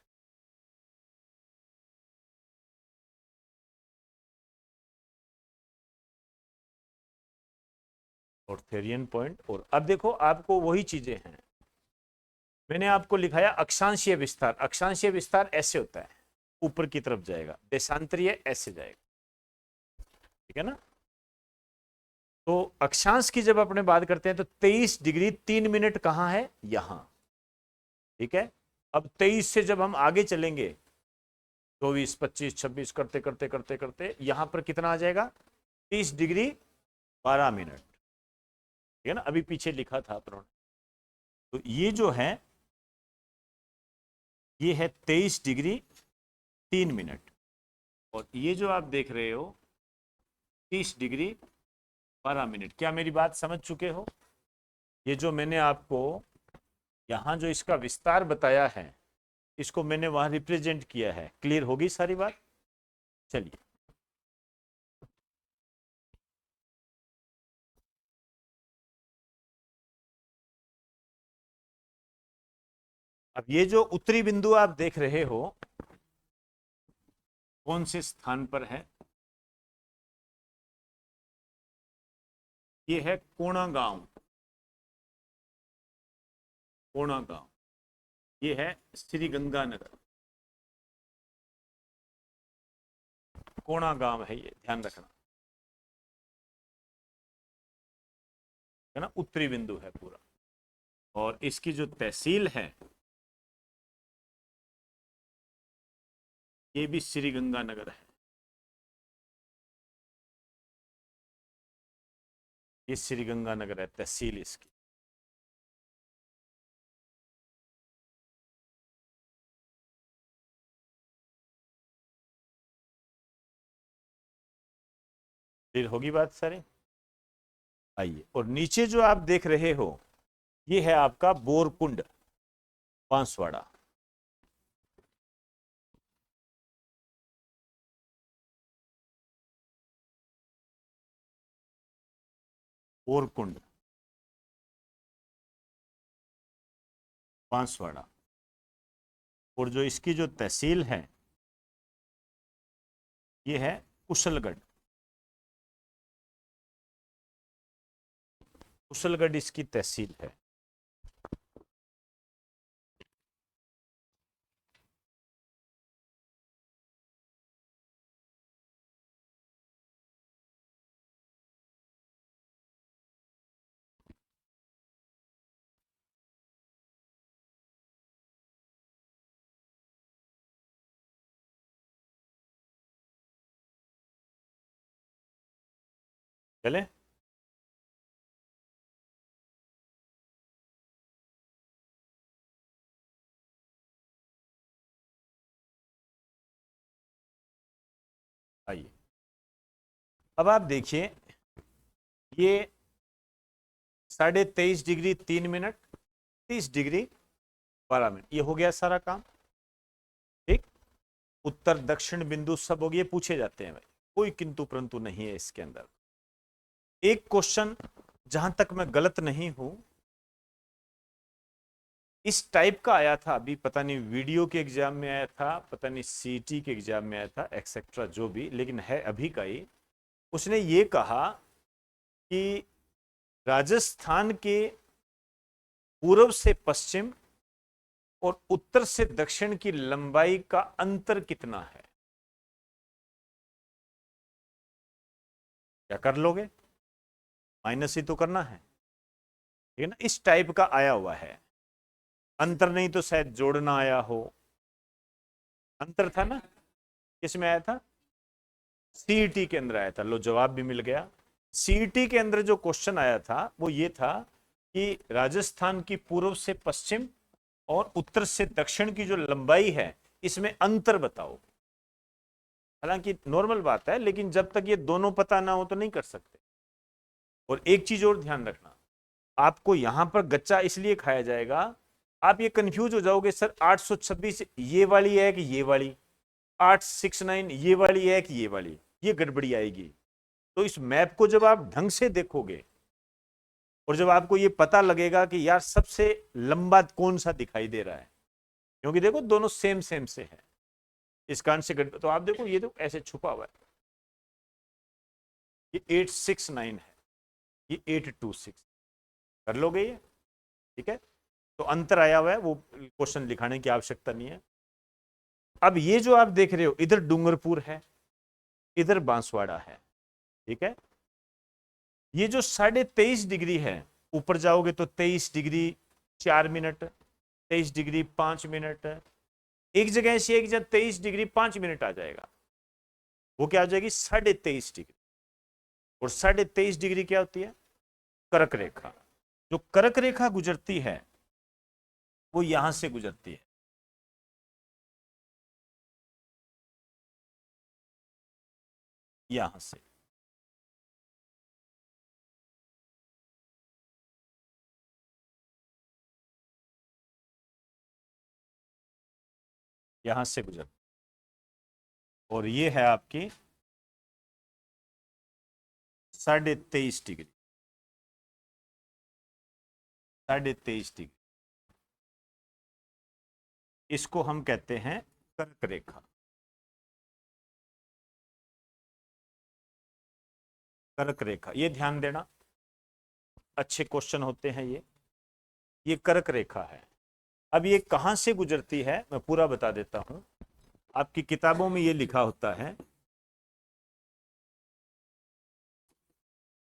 नॉर्थेरियन पॉइंट। और अब देखो आपको वही चीजें हैं, मैंने आपको लिखाया अक्षांशीय विस्तार। अक्षांशीय विस्तार ऐसे होता है, ऊपर की तरफ जाएगा, देशांतरीय ऐसे जाएगा। ठीक है ना। तो अक्षांश की जब अपने बात करते हैं तो 23 डिग्री 3 मिनट कहां है, यहां। ठीक है, अब 23 से जब हम आगे चलेंगे 24 25 26 करते करते करते करते यहां पर कितना आ जाएगा, 30 डिग्री 12 मिनट। ठीक है ना, अभी पीछे लिखा था अपनों ने। तो ये जो है ये है 23 डिग्री 3 मिनट। और ये जो आप देख रहे हो 30°12'। क्या मेरी बात समझ चुके हो? ये जो मैंने आपको यहाँ जो इसका विस्तार बताया है, इसको मैंने वहां रिप्रेजेंट किया है। क्लियर होगी सारी बात? चलिए, अब ये जो उत्तरी बिंदु आप देख रहे हो, कौन से स्थान पर है? ये है कोणागांव। कोणागांव, ये है श्री गंगानगर। कोणागांव है ये, ध्यान रखना, है ना, उत्तरी बिंदु है पूरा। और इसकी जो तहसील है, ये भी श्री गंगानगर है। ये श्री गंगानगर है तहसील इसकी। क्लियर होगी बात सारी? आइए, और नीचे जो आप देख रहे हो, ये है आपका बोरकुंड, बांसवाड़ा। बोरकुंड, बांसवाड़ा। और जो इसकी जो तहसील है, ये है कुशलगढ़। कुशलगढ़ इसकी तहसील है। चले, आइए, अब आप देखिए, ये 23:23, 30°12'। ये हो गया सारा काम। ठीक, उत्तर दक्षिण बिंदु सब हो गए, पूछे जाते हैं भाई, कोई किंतु परंतु नहीं है इसके अंदर। एक क्वेश्चन जहां तक मैं गलत नहीं हूं, इस टाइप का आया था अभी, पता नहीं वीडियो के एग्जाम में आया था, पता नहीं सीटी के एग्जाम में आया था, एक्सेट्रा जो भी, लेकिन है अभी का ही। उसने ये कहा कि राजस्थान के पूर्व से पश्चिम और उत्तर से दक्षिण की लंबाई का अंतर कितना है? क्या कर लोगे? माइनस ही तो करना है, ठीक है ना? इस टाइप का आया हुआ है। अंतर नहीं तो शायद जोड़ना आया हो। अंतर था ना, किसमें आया था? सीईटी के अंदर आया था। लो, जवाब भी मिल गया। सीईटी के अंदर जो क्वेश्चन आया था वो ये था कि राजस्थान की पूर्व से पश्चिम और उत्तर से दक्षिण की जो लंबाई है, इसमें अंतर बताओ। हालांकि नॉर्मल बात है, लेकिन जब तक ये दोनों पता ना हो तो नहीं कर सकते। और एक चीज और ध्यान रखना, आपको यहां पर गच्चा इसलिए खाया जाएगा, आप ये कंफ्यूज हो जाओगे, सर 826 ये वाली है कि ये वाली, 869 ये वाली है कि ये वाली, ये गड़बड़ी आएगी। तो इस मैप को जब आप ढंग से देखोगे और जब आपको ये पता लगेगा कि यार सबसे लंबा कौन सा दिखाई दे रहा है, क्योंकि देखो दोनों सेम सेम से है, इस कारण से तो आप देखो ये तो ऐसे छुपा हुआ है, ये 869 है, ये 826, कर लोगे ये? ठीक है, तो अंतर आया हुआ है, वो क्वेश्चन लिखाने की आवश्यकता नहीं है। अब ये जो आप देख रहे हो, इधर डूंगरपुर है, इधर बांसवाड़ा है, ठीक है। ये जो 23.5 डिग्री है, ऊपर जाओगे तो 23°4', 23°5', एक जगह से एक जगह 23°5' आ जाएगा, वो क्या आ जाएगी? 23.5 डिग्री। और 23.5 डिग्री क्या होती है? कर्क रेखा। जो कर्क रेखा गुजरती है वो यहां से गुजरती है, यहां से। यहां से गुजर, और ये है आपकी 23.5 डिग्री, 23.5 डिग्री। इसको हम कहते हैं कर्क रेखा। कर्क रेखा, ये ध्यान देना, अच्छे क्वेश्चन होते हैं ये कर्क रेखा है। अब ये कहां से गुजरती है मैं पूरा बता देता हूं। आपकी किताबों में ये लिखा होता है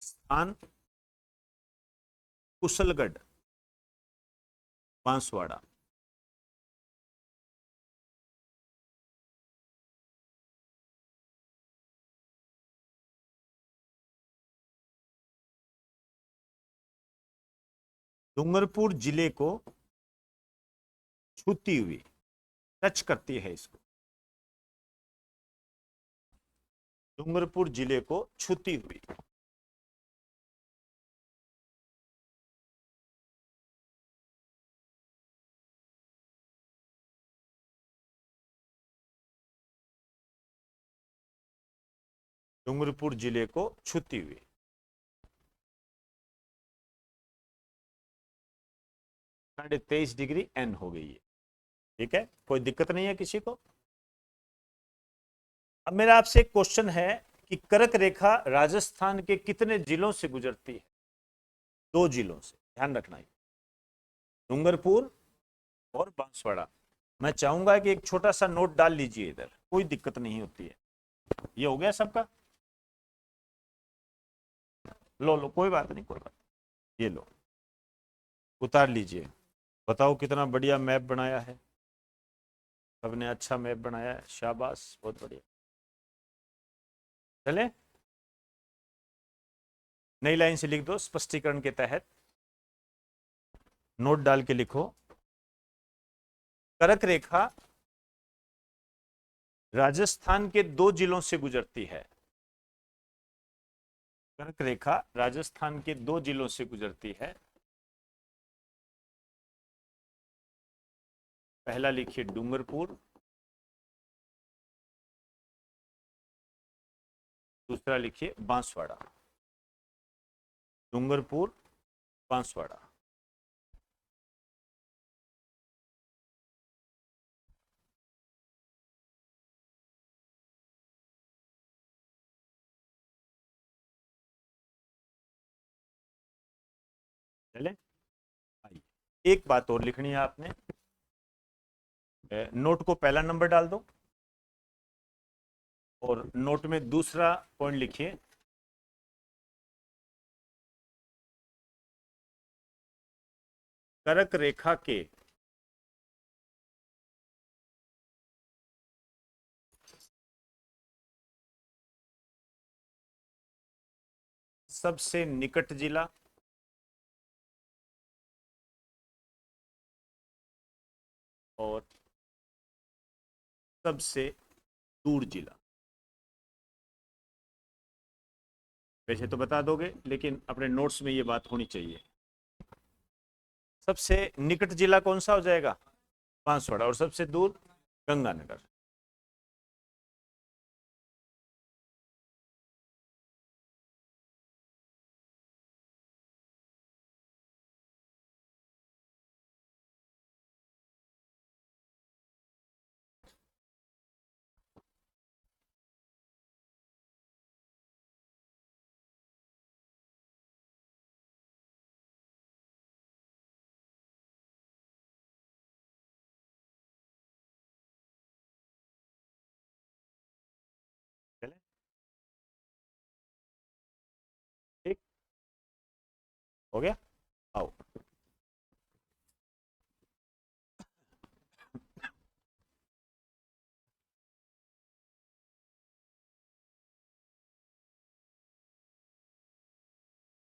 स्थान कुशलगढ़, बांसवाड़ा। डूंगरपुर जिले को छूती हुई, टच करती है इसको, डूंगरपुर जिले को छूती हुई। डूंगरपुर जिले को छूती हुई 23.5 डिग्री एन हो गई है। ठीक है, कोई दिक्कत नहीं है किसी को। अब मेरा आपसे एक क्वेश्चन है कि कर्क रेखा राजस्थान के कितने जिलों से गुजरती है? 2 जिलों से, ध्यान रखना है, डूंगरपुर और बांसवाड़ा। मैं चाहूंगा कि एक छोटा सा नोट डाल लीजिए इधर, कोई दिक्कत नहीं होती है। ये हो गया सबका? लो लो, कोई बात नहीं, कोई बात नहीं। ये लो, उतार लीजिए। बताओ कितना बढ़िया मैप बनाया है, सबने अच्छा मैप बनाया है, शाबाश, बहुत बढ़िया। चले, नई लाइन से लिख दो स्पष्टीकरण के तहत, नोट डाल के लिखो, कर्क रेखा राजस्थान के 2 जिलों से गुजरती है। कर्क रेखा राजस्थान के 2 जिलों से गुजरती है। पहला लिखिए डूंगरपुर, दूसरा लिखिए बांसवाड़ा। डूंगरपुर, बांसवाड़ा। चले, आइए, एक बात और लिखनी है आपने, नोट को पहला नंबर डाल दो और नोट में दूसरा पॉइंट लिखिए, कर्क रेखा के सबसे निकट जिला और सबसे दूर जिला। वैसे तो बता दोगे, लेकिन अपने नोट्स में ये बात होनी चाहिए। सबसे निकट जिला कौन सा हो जाएगा? बांसवाड़ा, और सबसे दूर गंगानगर। चले, ठीक हो गया, आओ।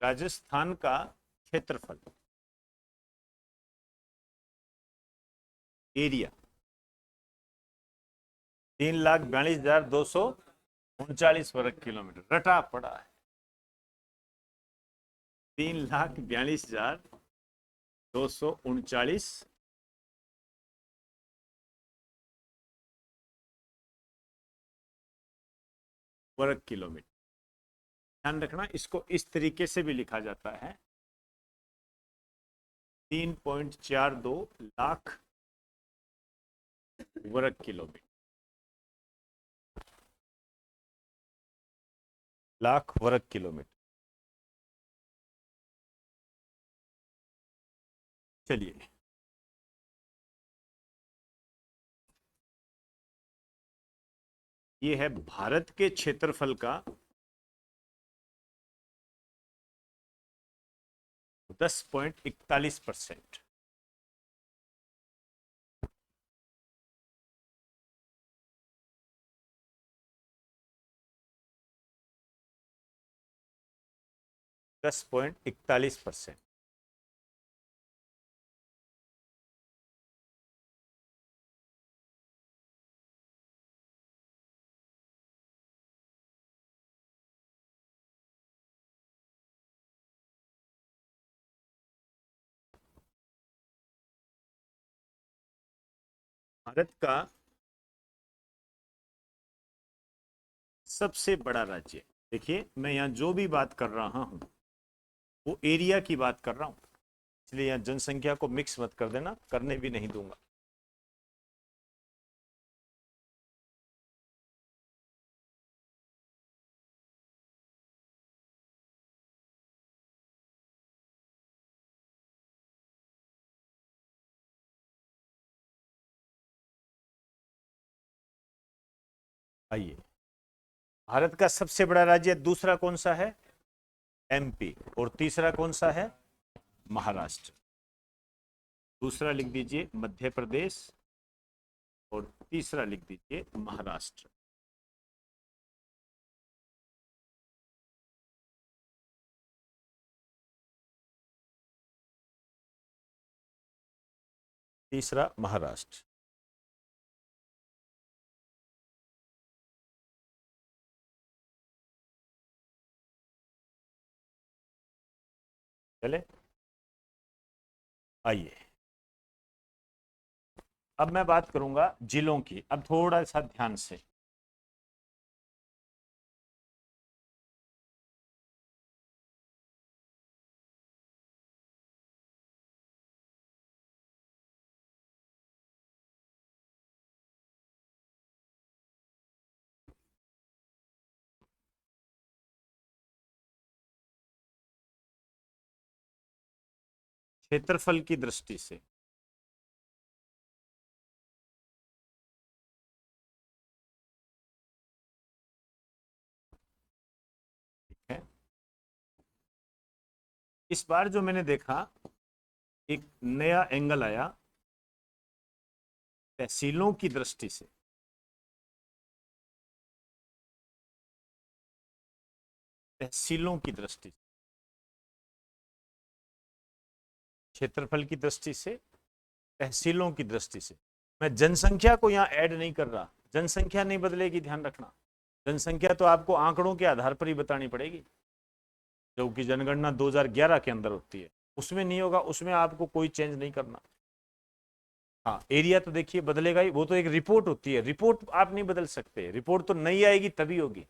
राजस्थान का क्षेत्रफल, एरिया, 3,42,239 वर्ग किलोमीटर, रटा पड़ा है। 3,42,239 वर्ग किलोमीटर। ध्यान रखना, इसको इस तरीके से भी लिखा जाता है, 3.42 लाख वर्ग किलोमीटर, लाख वर्ग किलोमीटर। चलिए, ये है भारत के क्षेत्रफल का 10.41%। दस पॉइंट 41%। भारत का सबसे बड़ा राज्य, देखिए मैं यहां जो भी बात कर रहा हूं वो एरिया की बात कर रहा हूं, इसलिए यहां जनसंख्या को मिक्स मत कर देना, करने भी नहीं दूंगा। आइए, भारत का सबसे बड़ा राज्य दूसरा कौन सा है? एमपी। और तीसरा कौन सा है? महाराष्ट्र। दूसरा लिख दीजिए मध्य प्रदेश, और तीसरा लिख दीजिए महाराष्ट्र। तीसरा महाराष्ट्र। चले, आइए अब मैं बात करूंगा जिलों की। अब थोड़ा सा ध्यान से, क्षेत्रफल की दृष्टि से है, इस बार जो मैंने देखा एक नया एंगल आया तहसीलों की दृष्टि से। तहसीलों की दृष्टि से, क्षेत्रफल की दृष्टि से, तहसीलों की दृष्टि से। मैं जनसंख्या को यहां ऐड नहीं कर रहा, जनसंख्या नहीं बदलेगी, ध्यान रखना। जनसंख्या तो आपको आंकड़ों के आधार पर ही बतानी पड़ेगी, जो कि जनगणना 2011 के अंदर होती है, उसमें नहीं होगा, उसमें आपको कोई चेंज नहीं करना। हाँ, एरिया तो देखिए बदलेगा ही, वो तो एक रिपोर्ट होती है, रिपोर्ट आप नहीं बदल सकते, रिपोर्ट तो नई आएगी तभी होगी,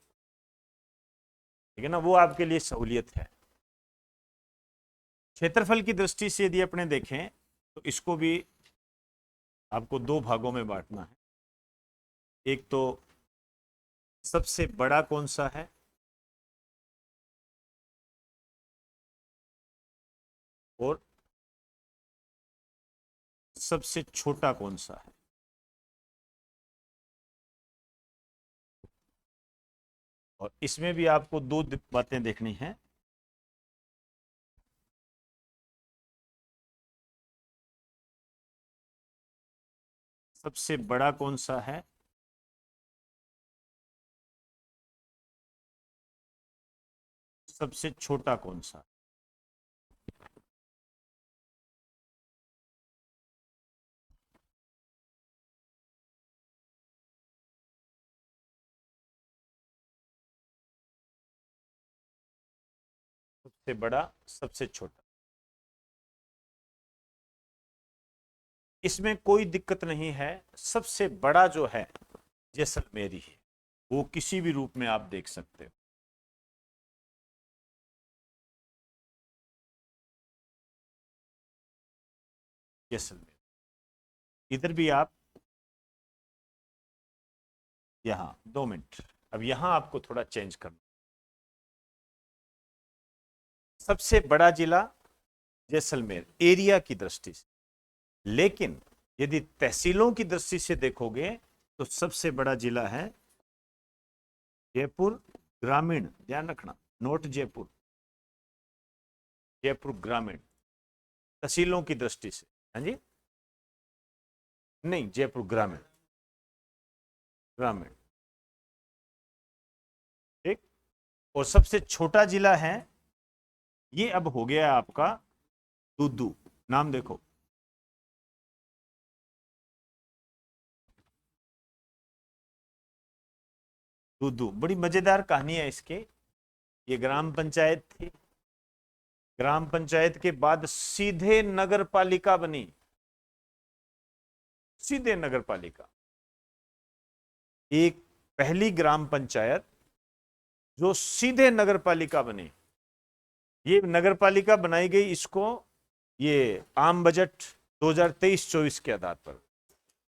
ठीक है ना, वो आपके लिए सहूलियत है। क्षेत्रफल की दृष्टि से यदि अपने देखें तो इसको भी आपको दो भागों में बांटना है। एक तो सबसे बड़ा कौन सा है, और सबसे छोटा कौन सा है। और इसमें भी आपको दो बातें देखनी है। सबसे बड़ा कौन सा है, सबसे छोटा कौन सा। सबसे बड़ा, सबसे छोटा, इसमें कोई दिक्कत नहीं है। सबसे बड़ा जो है जैसलमेर ही है, वो किसी भी रूप में आप देख सकते हो। जैसलमेर, इधर भी आप, यहाँ 2 मिनट, अब यहाँ आपको थोड़ा चेंज करना। सबसे बड़ा जिला जैसलमेर एरिया की दृष्टि से, लेकिन यदि तहसीलों की दृष्टि से देखोगे तो सबसे बड़ा जिला है जयपुर ग्रामीण। ध्यान रखना, नोट जयपुर, जयपुर ग्रामीण तहसीलों की दृष्टि से। हाँ जी, नहीं, जयपुर ग्रामीण, ग्रामीण, ठीक। और सबसे छोटा जिला है, ये अब हो गया आपका दूदू। नाम देखो, दूदू। बड़ी मजेदार कहानी है इसके। ये ग्राम पंचायत थी, ग्राम पंचायत के बाद सीधे नगर पालिका बनी, सीधे नगर पालिका। एक पहली ग्राम पंचायत जो सीधे नगर पालिका बनी। ये नगर पालिका बनाई गई इसको, ये आम बजट 2023-24 के आधार पर,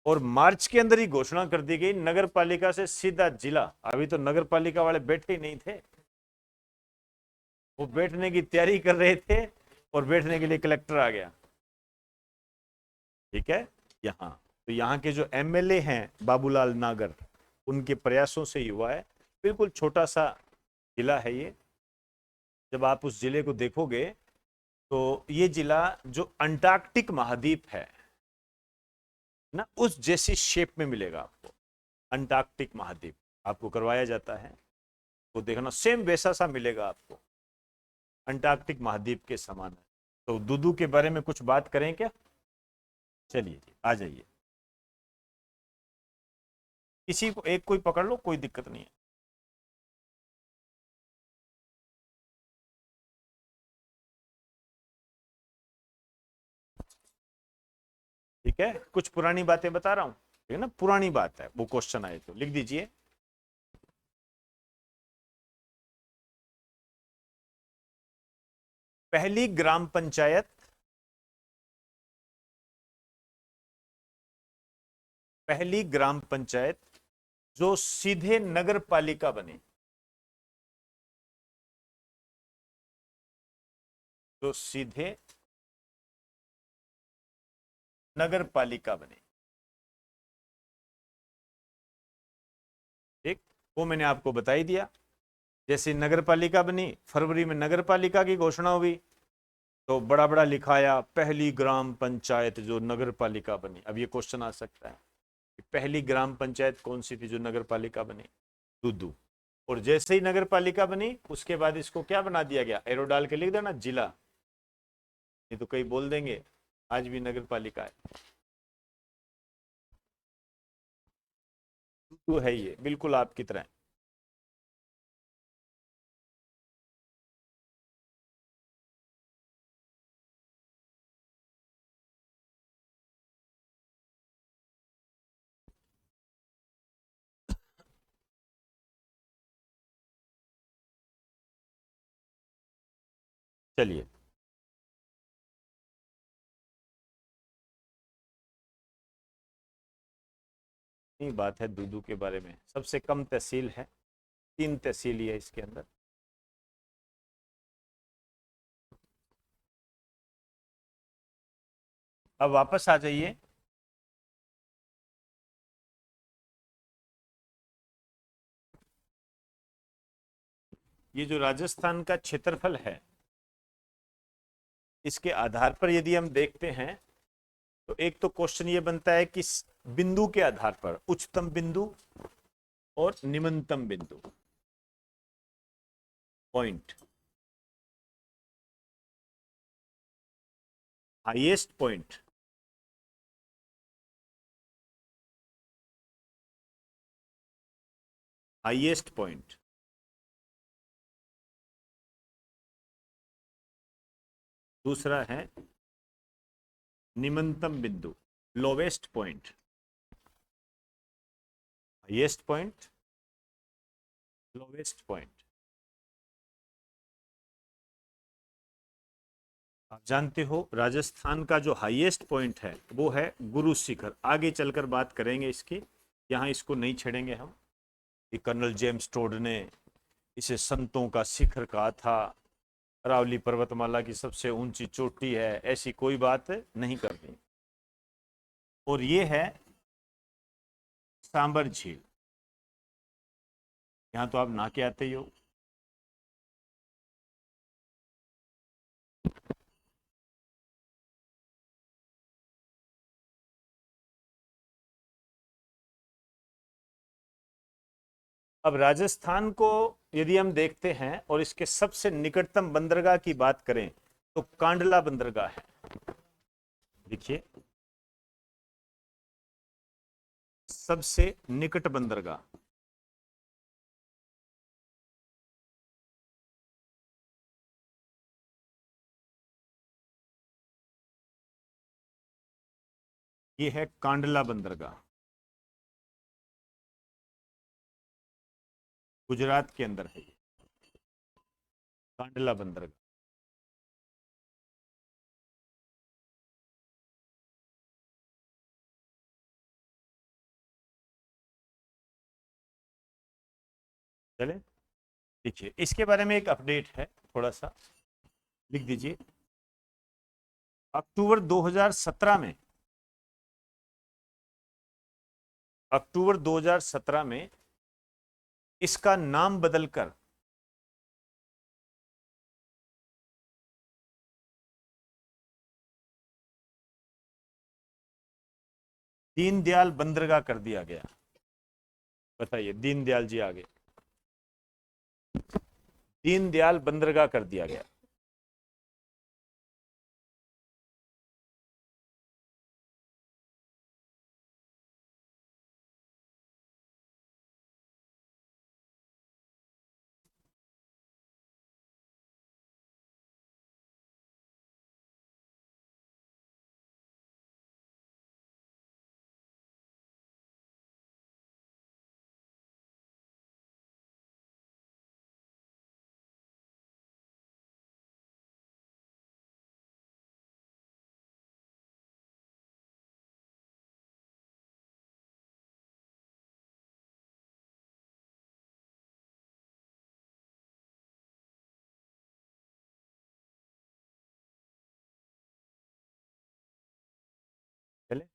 और मार्च के अंदर ही घोषणा कर दी गई नगर पालिका से सीधा जिला। अभी तो नगर पालिका वाले बैठे ही नहीं थे, वो बैठने की तैयारी कर रहे थे और बैठने के लिए कलेक्टर आ गया। ठीक है। यहाँ तो यहाँ के जो एमएलए हैं बाबूलाल नागर, उनके प्रयासों से हुआ है। बिल्कुल छोटा सा जिला है ये। जब आप उस जिले को देखोगे तो ये जिला जो अंटार्कटिक महाद्वीप है ना, उस जैसी शेप में मिलेगा आपको। अंटार्कटिक महाद्वीप आपको करवाया जाता है, वो देखना सेम वैसा सा मिलेगा आपको, अंटार्कटिक महाद्वीप के समान है। तो दूदू के बारे में कुछ बात करें क्या? चलिए जी, आ जाइए। किसी को एक कोई पकड़ लो, कोई दिक्कत नहीं है। ठीक है, कुछ पुरानी बातें बता रहा हूं, ठीक है ना, पुरानी बात है, वो क्वेश्चन आए तो लिख दीजिए। पहली ग्राम पंचायत, पहली ग्राम पंचायत जो सीधे नगर पालिका बनी, जो सीधे नगर पालिका बनी, ठीक, वो मैंने आपको बता ही दिया। जैसे नगर पालिका बनी, फरवरी में नगर पालिका की घोषणा हुई, तो बड़ा बड़ा लिखाया पहली ग्राम पंचायत जो नगर पालिका बनी। अब ये क्वेश्चन आ सकता है कि पहली ग्राम पंचायत कौन सी थी जो नगर पालिका बनी? दूदू। और जैसे ही नगर पालिका बनी उसके बाद इसको क्या बना दिया गया? एरो डाल के लिख देना जिला, नहीं तो कई बोल देंगे आज भी नगर पालिका है। दूदू है ये, बिल्कुल आपकी तरह। चलिए, ये बात है दूदू के बारे में। सबसे कम तहसील है, 3 तहसील ही है इसके अंदर। अब वापस आ जाइए। ये जो राजस्थान का क्षेत्रफल है, इसके आधार पर यदि हम देखते हैं तो एक तो क्वेश्चन ये बनता है कि बिंदु के आधार पर, उच्चतम बिंदु और निम्नतम बिंदु, point, highest point, highest point, दूसरा है निम्नतम बिंदु, lowest point, highest point, lowest point. आप जानते हो राजस्थान का जो हाईएस्ट पॉइंट है वो है गुरु शिखर। आगे चलकर बात करेंगे इसकी, यहाँ इसको नहीं छेड़ेंगे हम। कि कर्नल जेम्स टोड ने इसे संतों का शिखर कहा था, अरावली पर्वतमाला की सबसे ऊंची चोटी है, ऐसी कोई बात नहीं करनी। और ये है सांबर झील, यहाँ तो आप नहा के आते ही हो। अब राजस्थान को यदि हम देखते हैं और इसके सबसे निकटतम बंदरगाह की बात करें तो कांडला बंदरगाह है। देखिए, सबसे निकट बंदरगाह। ये है कांडला बंदरगाह, गुजरात के अंदर है ये कांडला बंदरगाह। चले, देखिए इसके बारे में एक अपडेट है, थोड़ा सा लिख दीजिए। अक्टूबर 2017 में, अक्टूबर 2017 में इसका नाम बदलकर दीनदयाल बंदरगाह कर दिया गया। बताइए, दीनदयाल जी आगे, दीनदयाल बंदरगाह कर दिया गया। चले,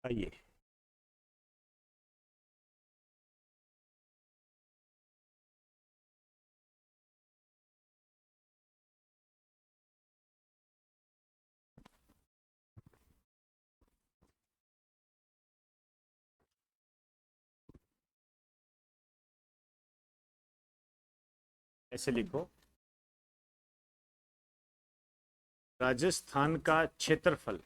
आइए, ऐसे लिखो, राजस्थान का क्षेत्रफल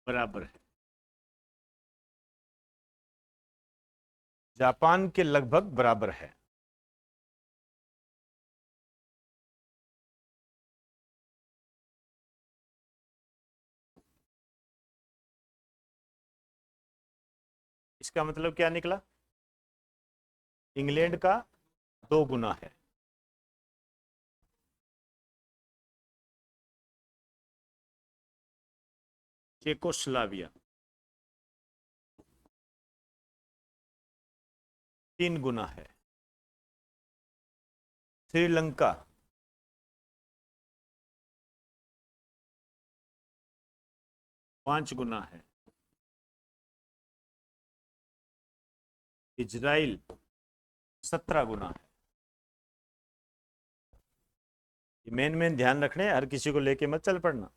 बराबर है जापान के लगभग बराबर है। इसका मतलब क्या निकला? इंग्लैंड का 2 गुना है। चेकोस्लाविया 3 गुना है। श्रीलंका 5 गुना है। इजराइल 17 गुना है। मेन मेन ध्यान रखने, हर किसी को लेके मत चल पड़ना।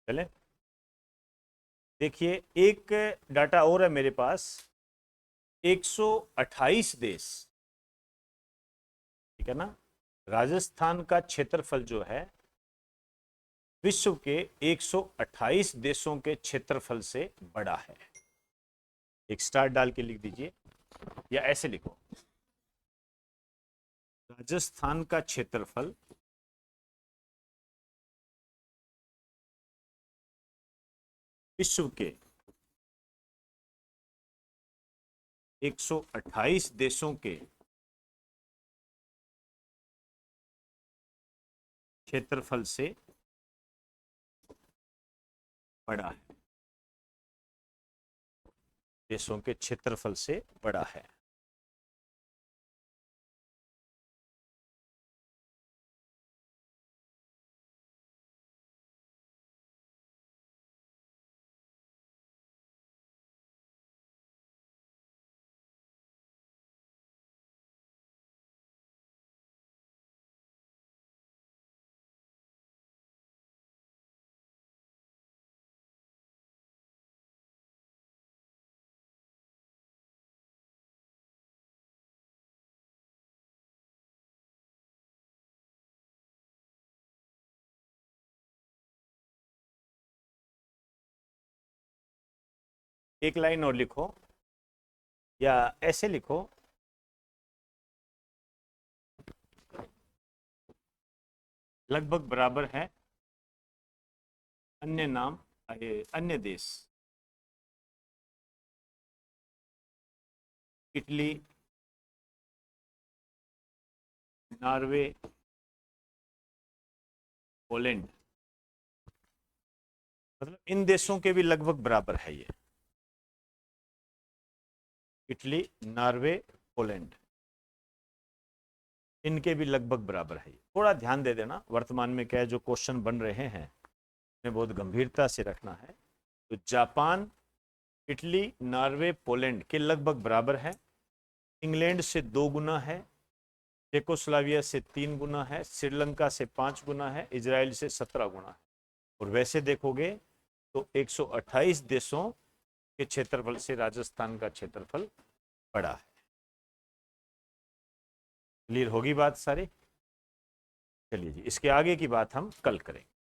चले, देखिए एक डाटा और है मेरे पास, 128 देश, ठीक है ना। राजस्थान का क्षेत्रफल जो है विश्व के 128 देशों के क्षेत्रफल से बड़ा है। एक स्टार डाल के लिख दीजिए, या ऐसे लिखो, राजस्थान का क्षेत्रफल विश्व के 128 देशों के क्षेत्रफल से बड़ा है, देशों के क्षेत्रफल से बड़ा है। एक लाइन और लिखो, या ऐसे लिखो, लगभग बराबर है अन्य नाम, अन्य देश, इटली, नॉर्वे, पोलैंड, मतलब इन देशों के भी लगभग बराबर है ये, इटली, नॉर्वे, पोलैंड, इनके भी लगभग बराबर है। थोड़ा ध्यान दे देना, वर्तमान में क्या है, जो क्वेश्चन बन रहे हैं उन्हें बहुत गंभीरता से रखना है। तो जापान, इटली, नॉर्वे, पोलैंड के लगभग बराबर है, इंग्लैंड से 2 गुना है, चेकोस्लोवाकिया से 3 गुना है, श्रीलंका से 5 गुना है, इजराइल से 17 गुना है। और वैसे देखोगे तो 128 देशों के क्षेत्रफल से राजस्थान का क्षेत्रफल बड़ा है। क्लियर होगी बात सारी? चलिए जी, इसके आगे की बात हम कल करेंगे।